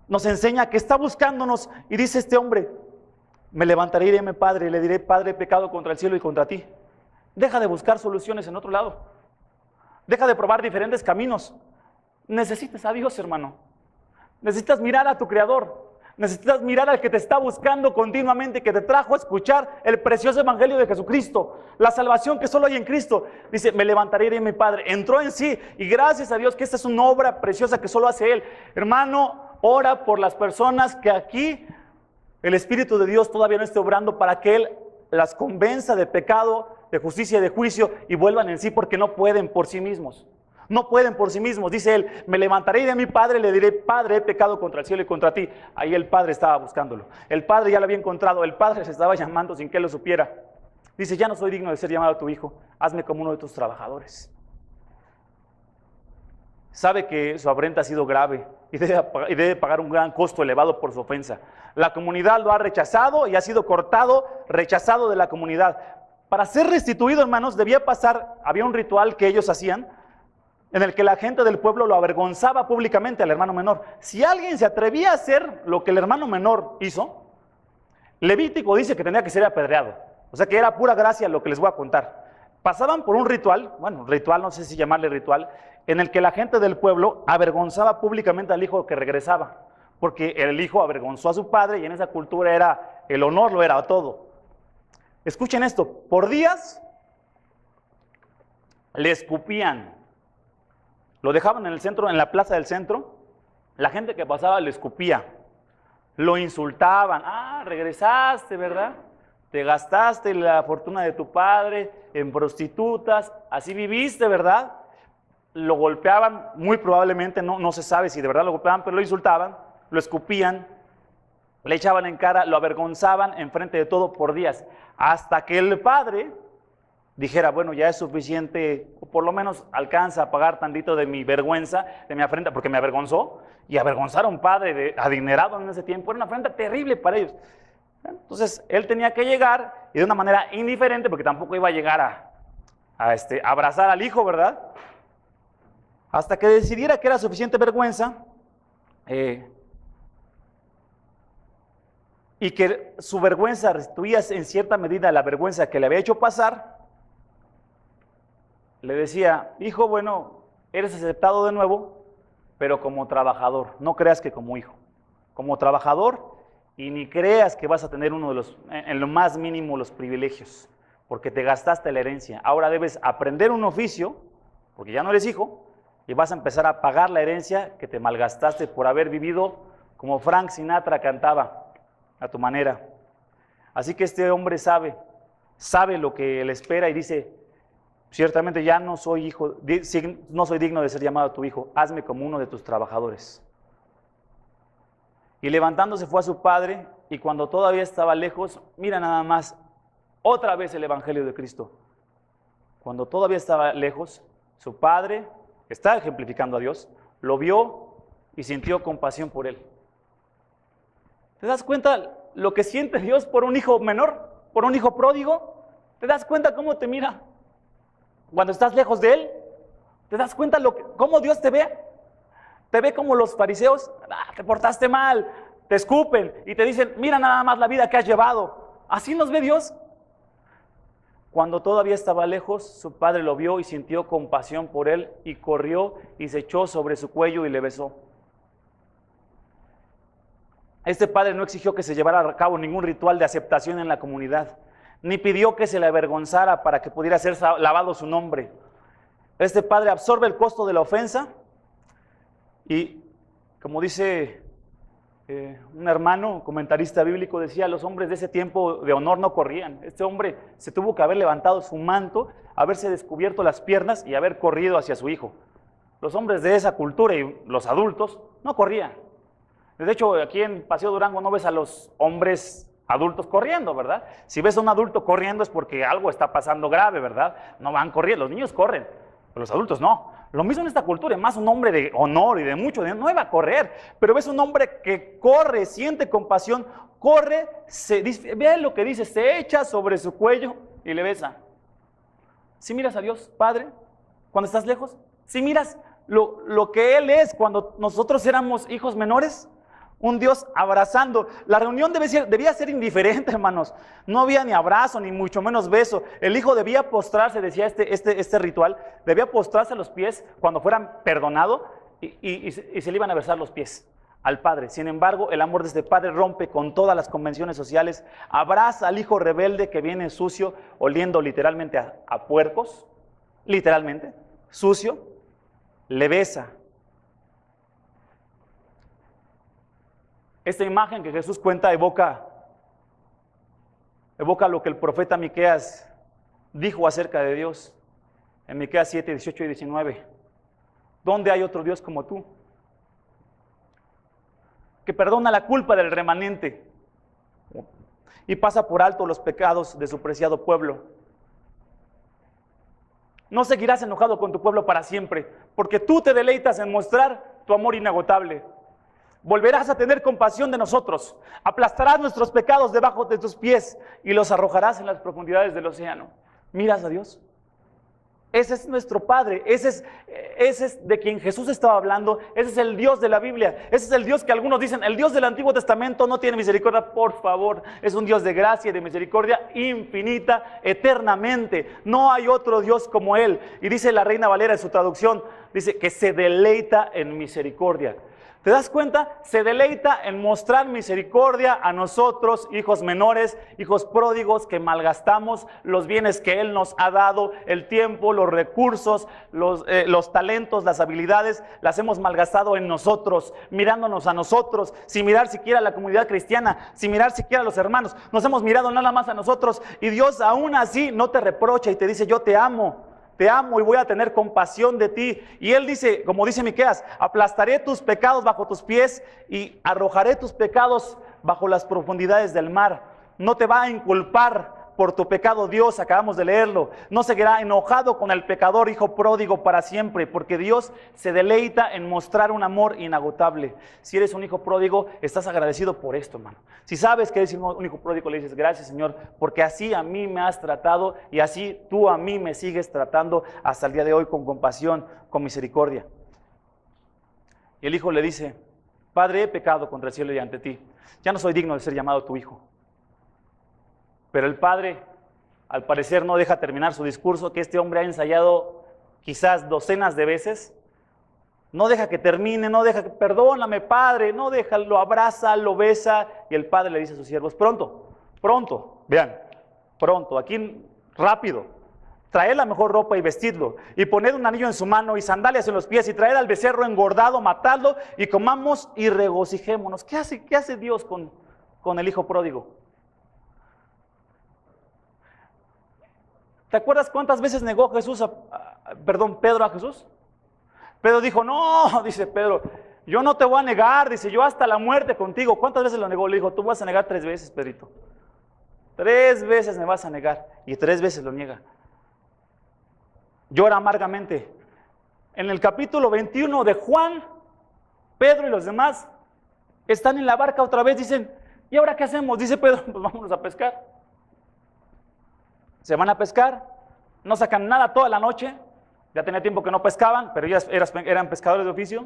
Nos enseña que está buscándonos y dice este hombre: me levantaré y iré a mi padre y le diré: Padre, he pecado contra el cielo y contra ti. Deja de buscar soluciones en otro lado. Deja de probar diferentes caminos. Necesitas a Dios, hermano. Necesitas mirar a tu Creador. Necesitas mirar al que te está buscando continuamente, que te trajo a escuchar el precioso evangelio de Jesucristo, la salvación que solo hay en Cristo. Dice: me levantaré y iré a mi Padre. Entró en sí, y gracias a Dios que esta es una obra preciosa que solo hace Él. Hermano, ora por las personas que aquí el Espíritu de Dios todavía no esté obrando, para que Él las convenza de pecado, de justicia y de juicio, y vuelvan en sí, porque no pueden por sí mismos. No pueden por sí mismos. Dice Él: me levantaré y de mi Padre le diré: Padre, he pecado contra el cielo y contra ti. Ahí el Padre estaba buscándolo. El Padre ya lo había encontrado. El Padre se estaba llamando sin que Él lo supiera. Dice: ya no soy digno de ser llamado tu hijo. Hazme como uno de tus trabajadores. Sabe que su afrenta ha sido grave y debe pagar un gran costo elevado por su ofensa. La comunidad lo ha rechazado y ha sido cortado, rechazado de la comunidad. Para ser restituido, hermanos, había un ritual que ellos hacían, en el que la gente del pueblo lo avergonzaba públicamente al hermano menor. Si alguien se atrevía a hacer lo que el hermano menor hizo, Levítico dice que tenía que ser apedreado. O sea que era pura gracia lo que les voy a contar. Pasaban por un ritual, no sé si llamarle ritual, en el que la gente del pueblo avergonzaba públicamente al hijo que regresaba, porque el hijo avergonzó a su padre, y en esa cultura el honor lo era todo. Escuchen esto: por días le escupían. Lo dejaban en el centro, en la plaza del centro. La gente que pasaba le escupía. Lo insultaban. Regresaste, ¿verdad? Te gastaste la fortuna de tu padre en prostitutas. Así viviste, ¿verdad? Lo golpeaban, muy probablemente, no se sabe si de verdad lo golpeaban, pero lo insultaban, lo escupían, le echaban en cara, lo avergonzaban enfrente de todo por días. Hasta que el padre dijera: bueno, ya es suficiente, o por lo menos alcanza a pagar tantito de mi vergüenza, de mi afrenta, porque me avergonzó. Y avergonzar a un padre adinerado en ese tiempo era una afrenta terrible para ellos. Entonces él tenía que llegar, y de una manera indiferente, porque tampoco iba a llegar a abrazar al hijo, ¿verdad? Hasta que decidiera que era suficiente vergüenza, y que su vergüenza restituía en cierta medida la vergüenza que le había hecho pasar. Le decía: hijo, bueno, eres aceptado de nuevo, pero como trabajador. No creas que como hijo, como trabajador, y ni creas que vas a tener en lo más mínimo, los privilegios, porque te gastaste la herencia. Ahora debes aprender un oficio, porque ya no eres hijo, y vas a empezar a pagar la herencia que te malgastaste por haber vivido como Frank Sinatra cantaba, a tu manera. Así que este hombre sabe lo que le espera, y dice: ciertamente ya no soy digno de ser llamado tu hijo. Hazme como uno de tus trabajadores. Y levantándose fue a su padre, y cuando todavía estaba lejos, mira nada más, otra vez el evangelio de Cristo. Cuando todavía estaba lejos, su padre, está ejemplificando a Dios, lo vio y sintió compasión por él. ¿Te das cuenta lo que siente Dios por un hijo menor, por un hijo pródigo? ¿Te das cuenta cómo te mira cuando estás lejos de Él? ¿Te das cuenta cómo Dios te ve? Te ve como los fariseos: te portaste mal, te escupen y te dicen: mira nada más la vida que has llevado. Así nos ve Dios. Cuando todavía estaba lejos, su padre lo vio y sintió compasión por él, y corrió y se echó sobre su cuello y le besó. Este padre no exigió que se llevara a cabo ningún ritual de aceptación en la comunidad, ni pidió que se le avergonzara para que pudiera ser lavado su nombre. Este padre absorbe el costo de la ofensa, y como dice un hermano comentarista bíblico, decía: los hombres de ese tiempo de honor no corrían. Este hombre se tuvo que haber levantado su manto, haberse descubierto las piernas y haber corrido hacia su hijo. Los hombres de esa cultura y los adultos no corrían. De hecho, aquí en Paseo Durango no ves a los hombres adultos corriendo, ¿verdad? Si ves a un adulto corriendo es porque algo está pasando grave, ¿verdad? No van corriendo, los niños corren, pero los adultos no. Lo mismo en esta cultura, más un hombre de honor y de mucho dinero, no iba a correr, pero ves un hombre que corre, siente compasión, corre, ve lo que dice, se echa sobre su cuello y le besa. Si miras a Dios, Padre, cuando estás lejos, si miras lo que Él es cuando nosotros éramos hijos menores, un Dios abrazando. La reunión debía ser indiferente, hermanos. No había ni abrazo, ni mucho menos beso. El hijo debía postrarse, decía este ritual, debía postrarse a los pies cuando fueran perdonado y se le iban a besar los pies al padre. Sin embargo, el amor de este padre rompe con todas las convenciones sociales, abraza al hijo rebelde que viene sucio, oliendo literalmente a puercos, literalmente, sucio, le besa. Esta imagen que Jesús cuenta evoca lo que el profeta Miqueas dijo acerca de Dios en Miqueas 7, 18 y 19. ¿Dónde hay otro Dios como tú? Que perdona la culpa del remanente y pasa por alto los pecados de su preciado pueblo. No seguirás enojado con tu pueblo para siempre, porque tú te deleitas en mostrar tu amor inagotable. Volverás a tener compasión de nosotros, aplastarás nuestros pecados debajo de tus pies y los arrojarás en las profundidades del océano. ¿Miras a Dios? Ese es nuestro Padre, ese es de quien Jesús estaba hablando, ese es el Dios de la Biblia, ese es el Dios que algunos dicen, el Dios del Antiguo Testamento no tiene misericordia. Por favor, es un Dios de gracia y de misericordia infinita, eternamente. No hay otro Dios como Él. Y dice la Reina Valera en su traducción, dice que se deleita en misericordia. ¿Te das cuenta? Se deleita en mostrar misericordia a nosotros, hijos menores, hijos pródigos que malgastamos los bienes que Él nos ha dado, el tiempo, los recursos, los talentos, las habilidades, las hemos malgastado en nosotros, mirándonos a nosotros, sin mirar siquiera a la comunidad cristiana, sin mirar siquiera a los hermanos. Nos hemos mirado nada más a nosotros y Dios aún así no te reprocha y te dice, yo te amo y voy a tener compasión de ti. Y Él dice, como dice Miqueas, aplastaré tus pecados bajo tus pies y arrojaré tus pecados bajo las profundidades del mar. No te va a inculpar por tu pecado Dios, acabamos de leerlo. No seguirá enojado con el pecador hijo pródigo para siempre, porque Dios se deleita en mostrar un amor inagotable. Si eres un hijo pródigo, estás agradecido por esto, hermano. Si sabes que eres un hijo pródigo, le dices, gracias Señor, porque así a mí me has tratado y así tú a mí me sigues tratando hasta el día de hoy con compasión, con misericordia. Y el hijo le dice, Padre, he pecado contra el cielo y ante ti. Ya no soy digno de ser llamado tu hijo. Pero el padre, al parecer, no deja terminar su discurso, que este hombre ha ensayado quizás docenas de veces. No deja que termine, no deja que, perdóname, padre, no deja, lo abraza, lo besa, y el padre le dice a sus siervos, pronto, vean, pronto, aquí rápido, traed la mejor ropa y vestidlo, y poned un anillo en su mano y sandalias en los pies, y traed al becerro engordado, matadlo, y comamos y regocijémonos. ¿Qué hace Dios con el hijo pródigo? ¿Te acuerdas cuántas veces negó Pedro a Jesús? Pedro dijo, no, dice Pedro, yo no te voy a negar, dice, yo hasta la muerte contigo. ¿Cuántas veces lo negó? Le dijo, tú vas a negar 3 veces, Pedrito. 3 veces me vas a negar. Y 3 veces lo niega. Llora amargamente. En el capítulo 21 de Juan, Pedro y los demás están en la barca otra vez, dicen, ¿y ahora qué hacemos? Dice Pedro, pues vámonos a pescar. Se van a pescar, no sacan nada toda la noche, ya tenía tiempo que no pescaban, pero ya eran pescadores de oficio.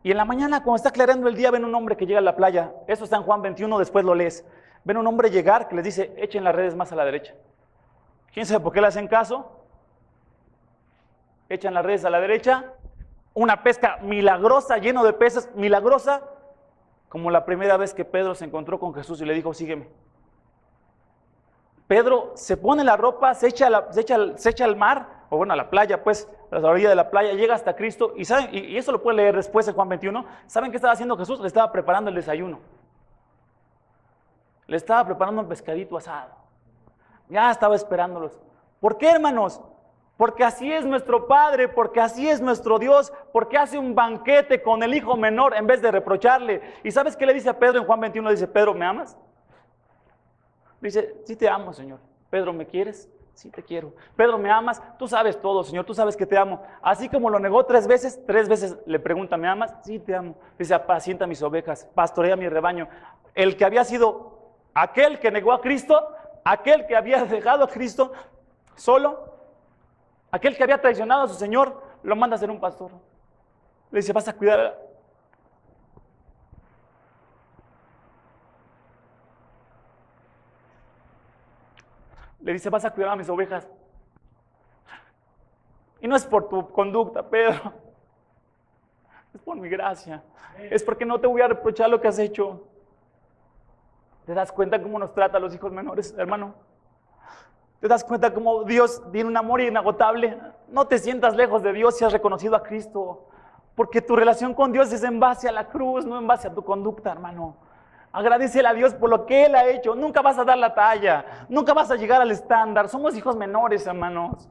Y en la mañana, cuando está aclarando el día, ven un hombre que llega a la playa. Eso está en Juan 21, después lo lees. Ven un hombre llegar que les dice, echen las redes más a la derecha. ¿Quién sabe por qué le hacen caso? Echan las redes a la derecha, una pesca milagrosa, lleno de peces, milagrosa, como la primera vez que Pedro se encontró con Jesús y le dijo, sígueme. Pedro se pone la ropa, se echa al mar, o bueno, a la playa, pues, a la orilla de la playa, llega hasta Cristo, y saben, y eso lo pueden leer después en Juan 21, ¿saben qué estaba haciendo Jesús? Le estaba preparando el desayuno. Le estaba preparando un pescadito asado. Ya estaba esperándolos. ¿Por qué, hermanos? porque así es nuestro Padre, porque así es nuestro Dios, porque hace un banquete con el hijo menor en vez de reprocharle. ¿Y sabes qué le dice a Pedro en Juan 21? Dice, Pedro, ¿me amas? Dice, sí te amo, Señor. Pedro, ¿me quieres? Sí te quiero. Pedro, ¿me amas? Tú sabes todo, Señor, tú sabes que te amo. Así como lo negó 3 veces le pregunta, ¿me amas? Sí te amo. Dice, apacienta mis ovejas, pastorea mi rebaño. El que había sido aquel que negó a Cristo, aquel que había dejado a Cristo solo, aquel que había traicionado a su Señor, lo manda a ser un pastor. Le dice, vas a cuidar. Le dice, vas a cuidar a mis ovejas. Y no es por tu conducta, Pedro. Es por mi gracia. Es porque no te voy a reprochar lo que has hecho. ¿Te das cuenta cómo nos trata a los hijos menores, hermano? ¿Te das cuenta cómo Dios tiene un amor inagotable? No te sientas lejos de Dios si has reconocido a Cristo. Porque tu relación con Dios es en base a la cruz, no en base a tu conducta, hermano. Agradecele a Dios por lo que Él ha hecho. Nunca vas a dar la talla. Nunca vas a llegar al estándar. Somos hijos menores, hermanos.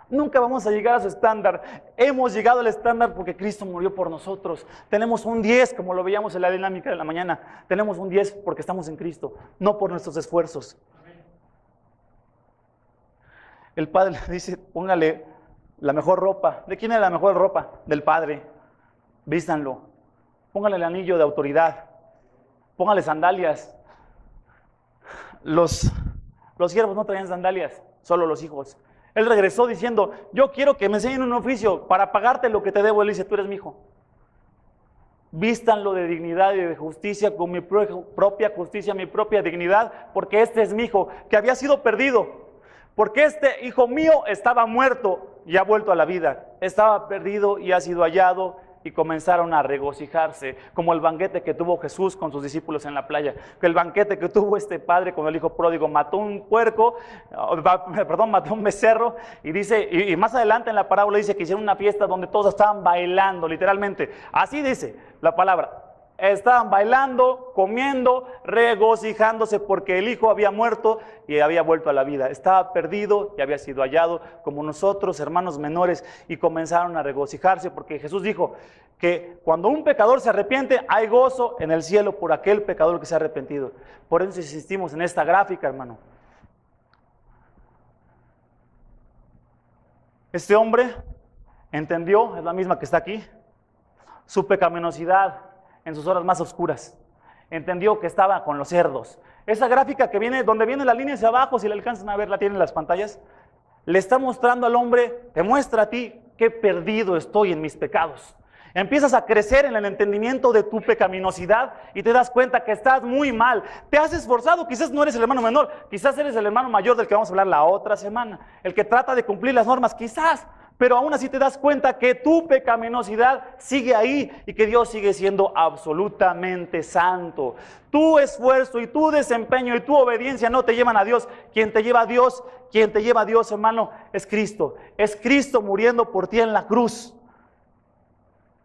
Nunca vamos a llegar a su estándar. Hemos llegado al estándar porque Cristo murió por nosotros. Tenemos un 10, como lo veíamos en la dinámica de la mañana. Tenemos un 10 porque estamos en Cristo, no por nuestros esfuerzos. El Padre le dice, póngale la mejor ropa. ¿De quién es la mejor ropa? Del Padre. Vístanlo. Póngale el anillo de autoridad. Póngale sandalias. Los siervos no traían sandalias, solo los hijos. Él regresó diciendo, yo quiero que me enseñen un oficio para pagarte lo que te debo. Él dice, tú eres mi hijo. Vístanlo de dignidad y de justicia con mi propia justicia, mi propia dignidad, porque este es mi hijo que había sido perdido. Porque este hijo mío estaba muerto y ha vuelto a la vida. Estaba perdido y ha sido hallado. Y comenzaron a regocijarse, como el banquete que tuvo Jesús con sus discípulos en la playa, que el banquete que tuvo este padre con el hijo pródigo, mató un becerro, y dice, y más adelante en la parábola dice que hicieron una fiesta donde todos estaban bailando, literalmente, así dice la palabra. Estaban bailando, comiendo, regocijándose porque el hijo había muerto y había vuelto a la vida. Estaba perdido y había sido hallado como nosotros, hermanos menores, y comenzaron a regocijarse porque Jesús dijo que cuando un pecador se arrepiente, hay gozo en el cielo por aquel pecador que se ha arrepentido. Por eso insistimos en esta gráfica, hermano. Este hombre entendió, es la misma que está aquí, su pecaminosidad en sus horas más oscuras. Entendió que estaba con los cerdos. Esa gráfica que viene, donde viene la línea hacia abajo, si la alcanzan a ver, la tienen en las pantallas, le está mostrando al hombre, te muestra a ti qué perdido estoy en mis pecados. Empiezas a crecer en el entendimiento de tu pecaminosidad y te das cuenta que estás muy mal. Te has esforzado, quizás no eres el hermano menor, quizás eres el hermano mayor del que vamos a hablar la otra semana, el que trata de cumplir las normas, quizás. Pero aún así te das cuenta que tu pecaminosidad sigue ahí y que Dios sigue siendo absolutamente santo. Tu esfuerzo y tu desempeño y tu obediencia no te llevan a Dios. Quien te lleva a Dios, hermano, es Cristo. Es Cristo muriendo por ti en la cruz.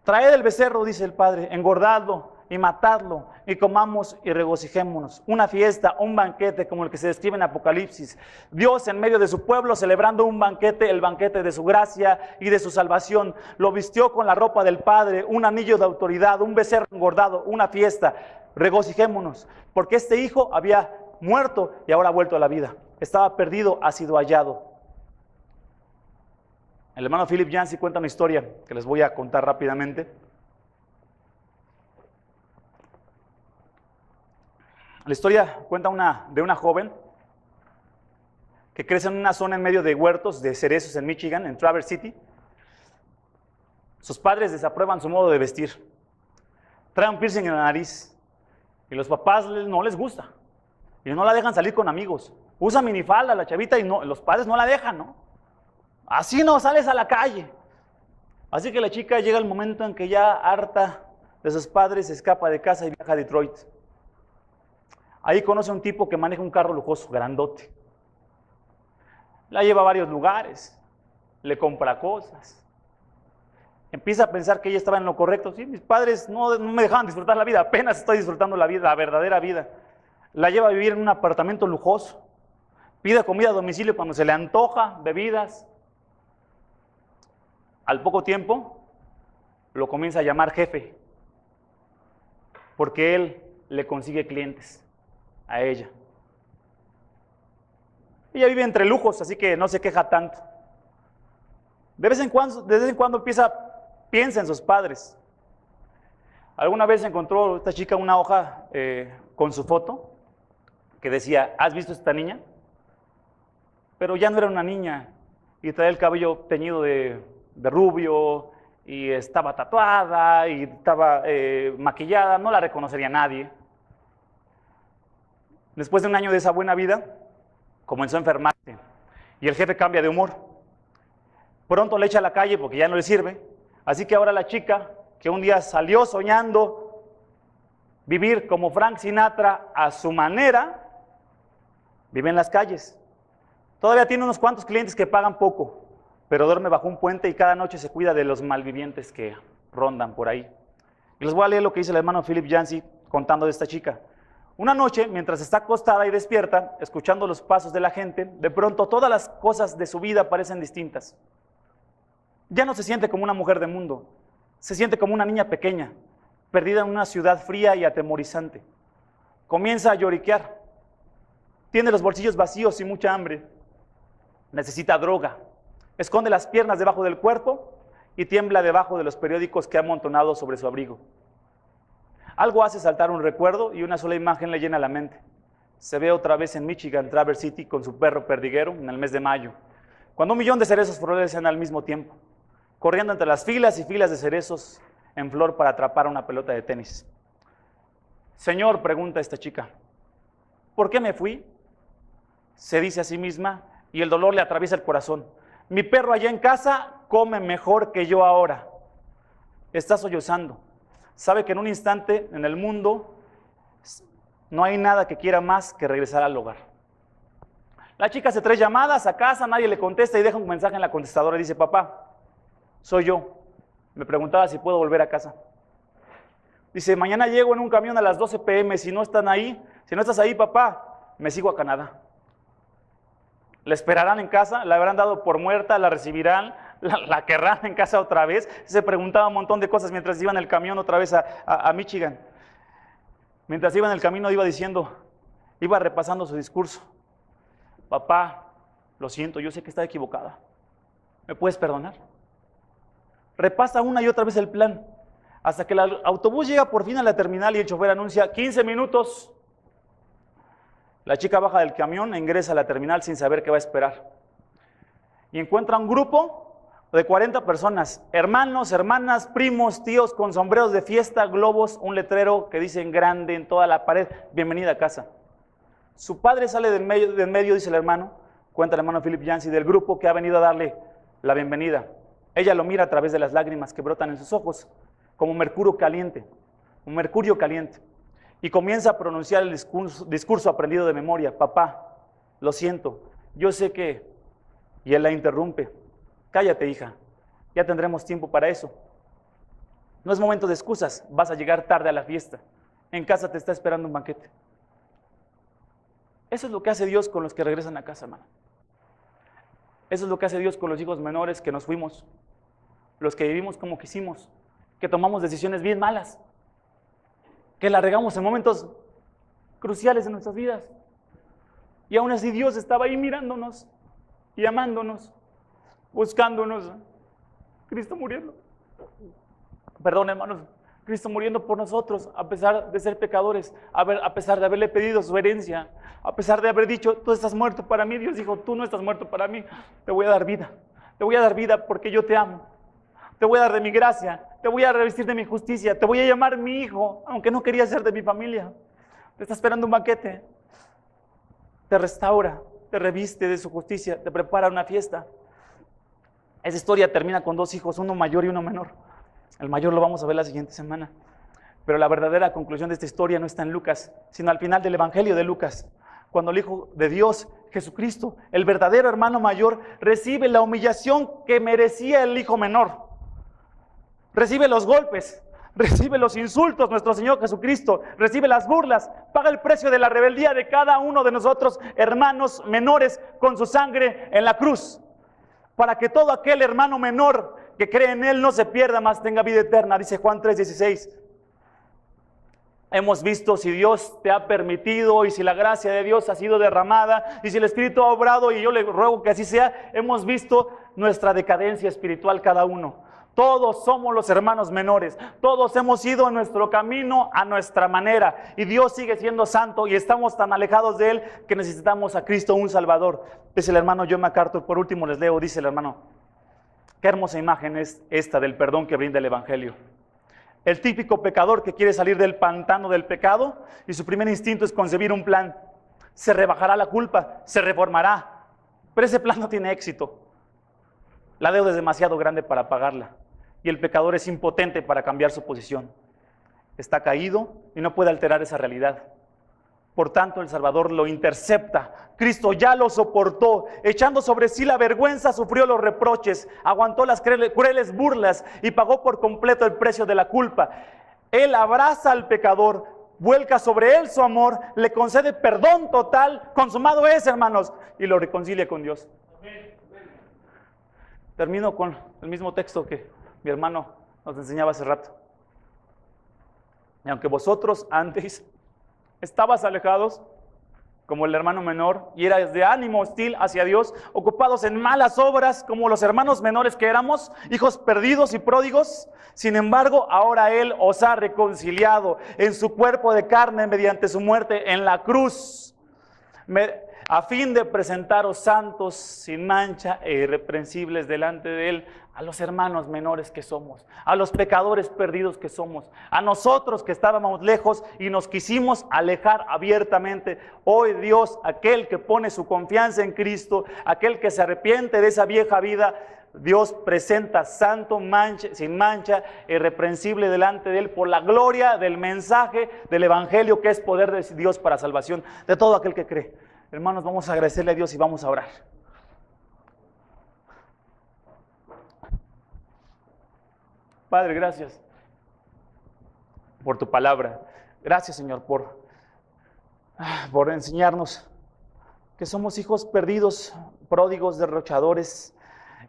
Traed el becerro, dice el Padre, engordadlo y matadlo, y comamos y regocijémonos. Una fiesta, un banquete como el que se describe en Apocalipsis. Dios en medio de su pueblo celebrando un banquete, el banquete de su gracia y de su salvación. Lo vistió con la ropa del Padre, un anillo de autoridad, un becerro engordado, una fiesta. Regocijémonos, porque este hijo había muerto y ahora ha vuelto a la vida. Estaba perdido, ha sido hallado. El hermano Philip Yancey cuenta una historia que les voy a contar rápidamente. La historia cuenta de una joven que crece en una zona en medio de huertos de cerezos en Michigan, en Traverse City. Sus padres desaprueban su modo de vestir. Trae un piercing en la nariz y los papás no les gusta. Y no la dejan salir con amigos. Usa minifalda la chavita y los padres no la dejan, ¿no? Así no sales a la calle. Así que la chica llega el momento en que ya harta de sus padres se escapa de casa y viaja a Detroit. Ahí conoce a un tipo que maneja un carro lujoso, grandote. La lleva a varios lugares, le compra cosas. Empieza a pensar que ella estaba en lo correcto. Sí, mis padres no me dejaban disfrutar la vida, apenas estoy disfrutando la vida, la verdadera vida. La lleva a vivir en un apartamento lujoso. Pide comida a domicilio cuando se le antoja, bebidas. Al poco tiempo lo comienza a llamar jefe, porque él le consigue clientes a ella. Ella vive entre lujos, así que no se queja tanto. De vez en cuando piensa en sus padres. Alguna vez encontró esta chica una hoja con su foto que decía, ¿has visto esta niña? Pero ya no era una niña y traía el cabello teñido de rubio y estaba tatuada y estaba maquillada, no la reconocería nadie. Después de un año de esa buena vida, comenzó a enfermarse y el jefe cambia de humor. Pronto le echa a la calle porque ya no le sirve, así que ahora la chica, que un día salió soñando vivir como Frank Sinatra a su manera, vive en las calles. Todavía tiene unos cuantos clientes que pagan poco, pero duerme bajo un puente y cada noche se cuida de los malvivientes que rondan por ahí. Y les voy a leer lo que dice el hermano Philip Yancey contando de esta chica. Una noche, mientras está acostada y despierta, escuchando los pasos de la gente, de pronto todas las cosas de su vida parecen distintas. Ya no se siente como una mujer de mundo, se siente como una niña pequeña, perdida en una ciudad fría y atemorizante. Comienza a lloriquear, tiene los bolsillos vacíos y mucha hambre, necesita droga, esconde las piernas debajo del cuerpo y tiembla debajo de los periódicos que ha amontonado sobre su abrigo. Algo hace saltar un recuerdo y una sola imagen le llena la mente. Se ve otra vez en Michigan, Traverse City, con su perro perdiguero en el mes de mayo, cuando 1 millón de cerezos florecen al mismo tiempo, corriendo entre las filas y filas de cerezos en flor para atrapar una pelota de tenis. Señor, pregunta esta chica, ¿por qué me fui? Se dice a sí misma y el dolor le atraviesa el corazón. Mi perro allá en casa come mejor que yo ahora. Está sollozando. Sabe que en un instante en el mundo no hay nada que quiera más que regresar al hogar. La chica hace 3 llamadas a casa, nadie le contesta y deja un mensaje en la contestadora y dice, papá, soy yo. Me preguntaba si puedo volver a casa. Dice, mañana llego en un camión a las 12 p.m. Si no estás ahí, papá, me sigo a Canadá. La esperarán en casa, la habrán dado por muerta, la recibirán, la querrán en casa otra vez. Se preguntaba un montón de cosas mientras iba en el camión otra vez a Michigan. Mientras iba en el camino iba repasando su discurso. Papá, lo siento, yo sé que está equivocada. ¿Me puedes perdonar? Repasa una y otra vez el plan, hasta que el autobús llega por fin a la terminal y el chofer anuncia 15 minutos. La chica baja del camión e ingresa a la terminal sin saber qué va a esperar. Y encuentra un grupo de 40 personas, hermanos, hermanas, primos, tíos, con sombreros de fiesta, globos, un letrero que dice en grande en toda la pared, bienvenida a casa. Su padre sale del medio, dice el hermano, cuenta el hermano Philip Yancey, del grupo que ha venido a darle la bienvenida. Ella lo mira a través de las lágrimas que brotan en sus ojos, como un mercurio caliente, y comienza a pronunciar el discurso aprendido de memoria. Papá, lo siento, yo sé que... Y él la interrumpe. Cállate, hija, ya tendremos tiempo para eso. No es momento de excusas, vas a llegar tarde a la fiesta. En casa te está esperando un banquete. Eso es lo que hace Dios con los que regresan a casa, hermano. Eso es lo que hace Dios con los hijos menores que nos fuimos, los que vivimos como quisimos, que tomamos decisiones bien malas, que la regamos en momentos cruciales de nuestras vidas. Y aún así Dios estaba ahí mirándonos y amándonos, buscándonos. Cristo muriendo. Perdón, hermanos, Cristo muriendo por nosotros, a pesar de ser pecadores, a pesar de haberle pedido su herencia, a pesar de haber dicho, tú estás muerto para mí. Dios dijo, tú no estás muerto para mí, te voy a dar vida. Te voy a dar vida porque yo te amo. Te voy a dar de mi gracia, te voy a revestir de mi justicia, te voy a llamar mi hijo, aunque no quería ser de mi familia. Te está esperando un banquete. Te restaura, te reviste de su justicia, te prepara una fiesta. Esa historia termina con 2 hijos, uno mayor y uno menor. El mayor lo vamos a ver la siguiente semana. Pero la verdadera conclusión de esta historia no está en Lucas, sino al final del Evangelio de Lucas, cuando el Hijo de Dios, Jesucristo, el verdadero hermano mayor, recibe la humillación que merecía el hijo menor. Recibe los golpes, recibe los insultos, nuestro Señor Jesucristo, recibe las burlas, paga el precio de la rebeldía de cada uno de nosotros, hermanos menores, con su sangre en la cruz, para que todo aquel hermano menor que cree en Él no se pierda, mas tenga vida eterna, dice Juan 3:16. Hemos visto si Dios te ha permitido y si la gracia de Dios ha sido derramada y si el Espíritu ha obrado, y yo le ruego que así sea. Hemos visto nuestra decadencia espiritual cada uno. Todos somos los hermanos menores, todos hemos ido en nuestro camino a nuestra manera, y Dios sigue siendo santo y estamos tan alejados de Él que necesitamos a Cristo, un Salvador. Dice el hermano John MacArthur, por último les leo, dice el hermano: qué hermosa imagen es esta del perdón que brinda el Evangelio. El típico pecador que quiere salir del pantano del pecado y su primer instinto es concebir un plan. Se rebajará la culpa, se reformará, pero ese plan no tiene éxito. La deuda es demasiado grande para pagarla y el pecador es impotente para cambiar su posición. Está caído y no puede alterar esa realidad. Por tanto, el Salvador lo intercepta. Cristo ya lo soportó, echando sobre sí la vergüenza, sufrió los reproches, aguantó las crueles burlas y pagó por completo el precio de la culpa. Él abraza al pecador, vuelca sobre él su amor, le concede perdón total, consumado es, hermanos, y lo reconcilia con Dios. Termino con el mismo texto que mi hermano nos enseñaba hace rato. Y aunque vosotros antes estabas alejados, como el hermano menor, y eras de ánimo hostil hacia Dios, ocupados en malas obras, como los hermanos menores que éramos, hijos perdidos y pródigos. Sin embargo, ahora Él os ha reconciliado en su cuerpo de carne mediante su muerte en la cruz, a fin de presentaros santos, sin mancha e irreprensibles delante de Él, a los hermanos menores que somos, a los pecadores perdidos que somos, a nosotros que estábamos lejos y nos quisimos alejar abiertamente. Hoy Dios, aquel que pone su confianza en Cristo, aquel que se arrepiente de esa vieja vida, Dios presenta santo, sin mancha, irreprensible delante de Él, por la gloria del mensaje del Evangelio, que es poder de Dios para salvación de todo aquel que cree. Hermanos, vamos a agradecerle a Dios y vamos a orar. Padre, gracias por tu palabra. Gracias, Señor, por enseñarnos que somos hijos perdidos, pródigos, derrochadores,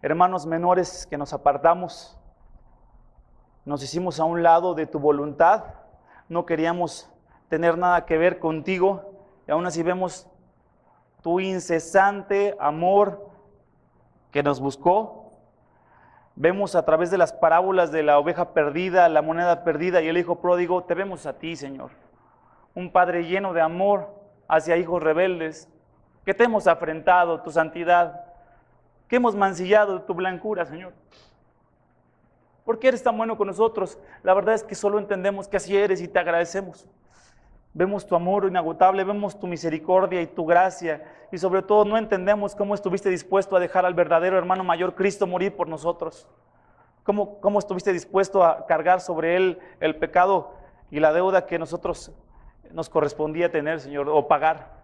hermanos menores que nos apartamos, nos hicimos a un lado de tu voluntad, no queríamos tener nada que ver contigo, y aún así vemos tu incesante amor que nos buscó. Vemos a través de las parábolas de la oveja perdida, la moneda perdida y el hijo pródigo, te vemos a ti, Señor, un Padre lleno de amor hacia hijos rebeldes, que te hemos afrentado tu santidad, que hemos mancillado tu blancura, Señor. ¿Por qué eres tan bueno con nosotros? La verdad es que solo entendemos que así eres y te agradecemos. Vemos tu amor inagotable, vemos tu misericordia y tu gracia, y sobre todo no entendemos cómo estuviste dispuesto a dejar al verdadero hermano mayor, Cristo, morir por nosotros. Cómo estuviste dispuesto a cargar sobre Él el pecado y la deuda que nosotros nos correspondía tener, Señor, o pagar.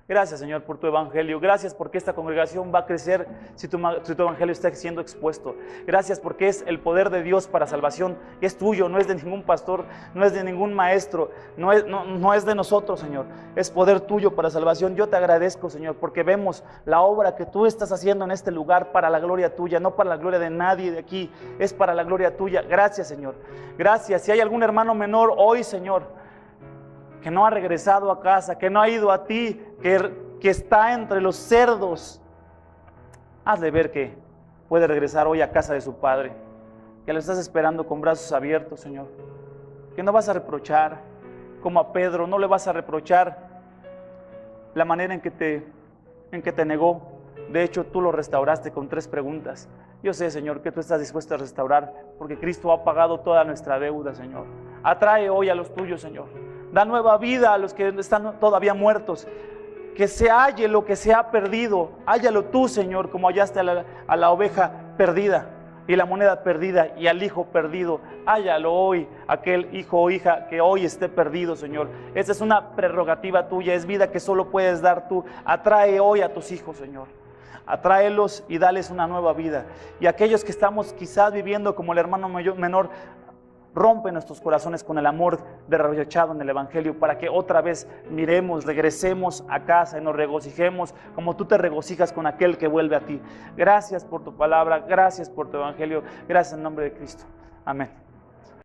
Gracias, Señor, por tu evangelio. Gracias porque esta congregación va a crecer si tu evangelio está siendo expuesto. Gracias porque es el poder de Dios para salvación. Es tuyo, no es de ningún pastor, no es de ningún maestro, no es de nosotros, Señor. Es poder tuyo para salvación. Yo te agradezco, Señor, porque vemos la obra que tú estás haciendo en este lugar para la gloria tuya, no para la gloria de nadie de aquí, es para la gloria tuya. Gracias, Señor. Gracias. Si hay algún hermano menor hoy, Señor, que no ha regresado a casa, que no ha ido a ti, que está entre los cerdos, hazle ver que puede regresar hoy a casa de su Padre, que lo estás esperando con brazos abiertos, Señor, que no vas a reprochar, como a Pedro, no le vas a reprochar la manera en que te negó. De hecho, tú lo restauraste con 3 preguntas. Yo sé, Señor, que tú estás dispuesto a restaurar, porque Cristo ha pagado toda nuestra deuda, Señor. Atrae hoy a los tuyos, Señor. Da nueva vida a los que están todavía muertos. Que se halle lo que se ha perdido. Hállalo tú, Señor, como hallaste a la oveja perdida y la moneda perdida y al hijo perdido. Hállalo hoy, aquel hijo o hija que hoy esté perdido, Señor. Esa es una prerrogativa tuya, es vida que solo puedes dar tú. Atrae hoy a tus hijos, Señor. Atráelos y dales una nueva vida. Y aquellos que estamos quizás viviendo como el hermano menor, Rompe nuestros corazones con el amor derrochado en el Evangelio, para que otra vez miremos, regresemos a casa y nos regocijemos como tú te regocijas con aquel que vuelve a ti. Gracias por tu palabra, gracias por tu Evangelio, gracias en nombre de Cristo. Amén.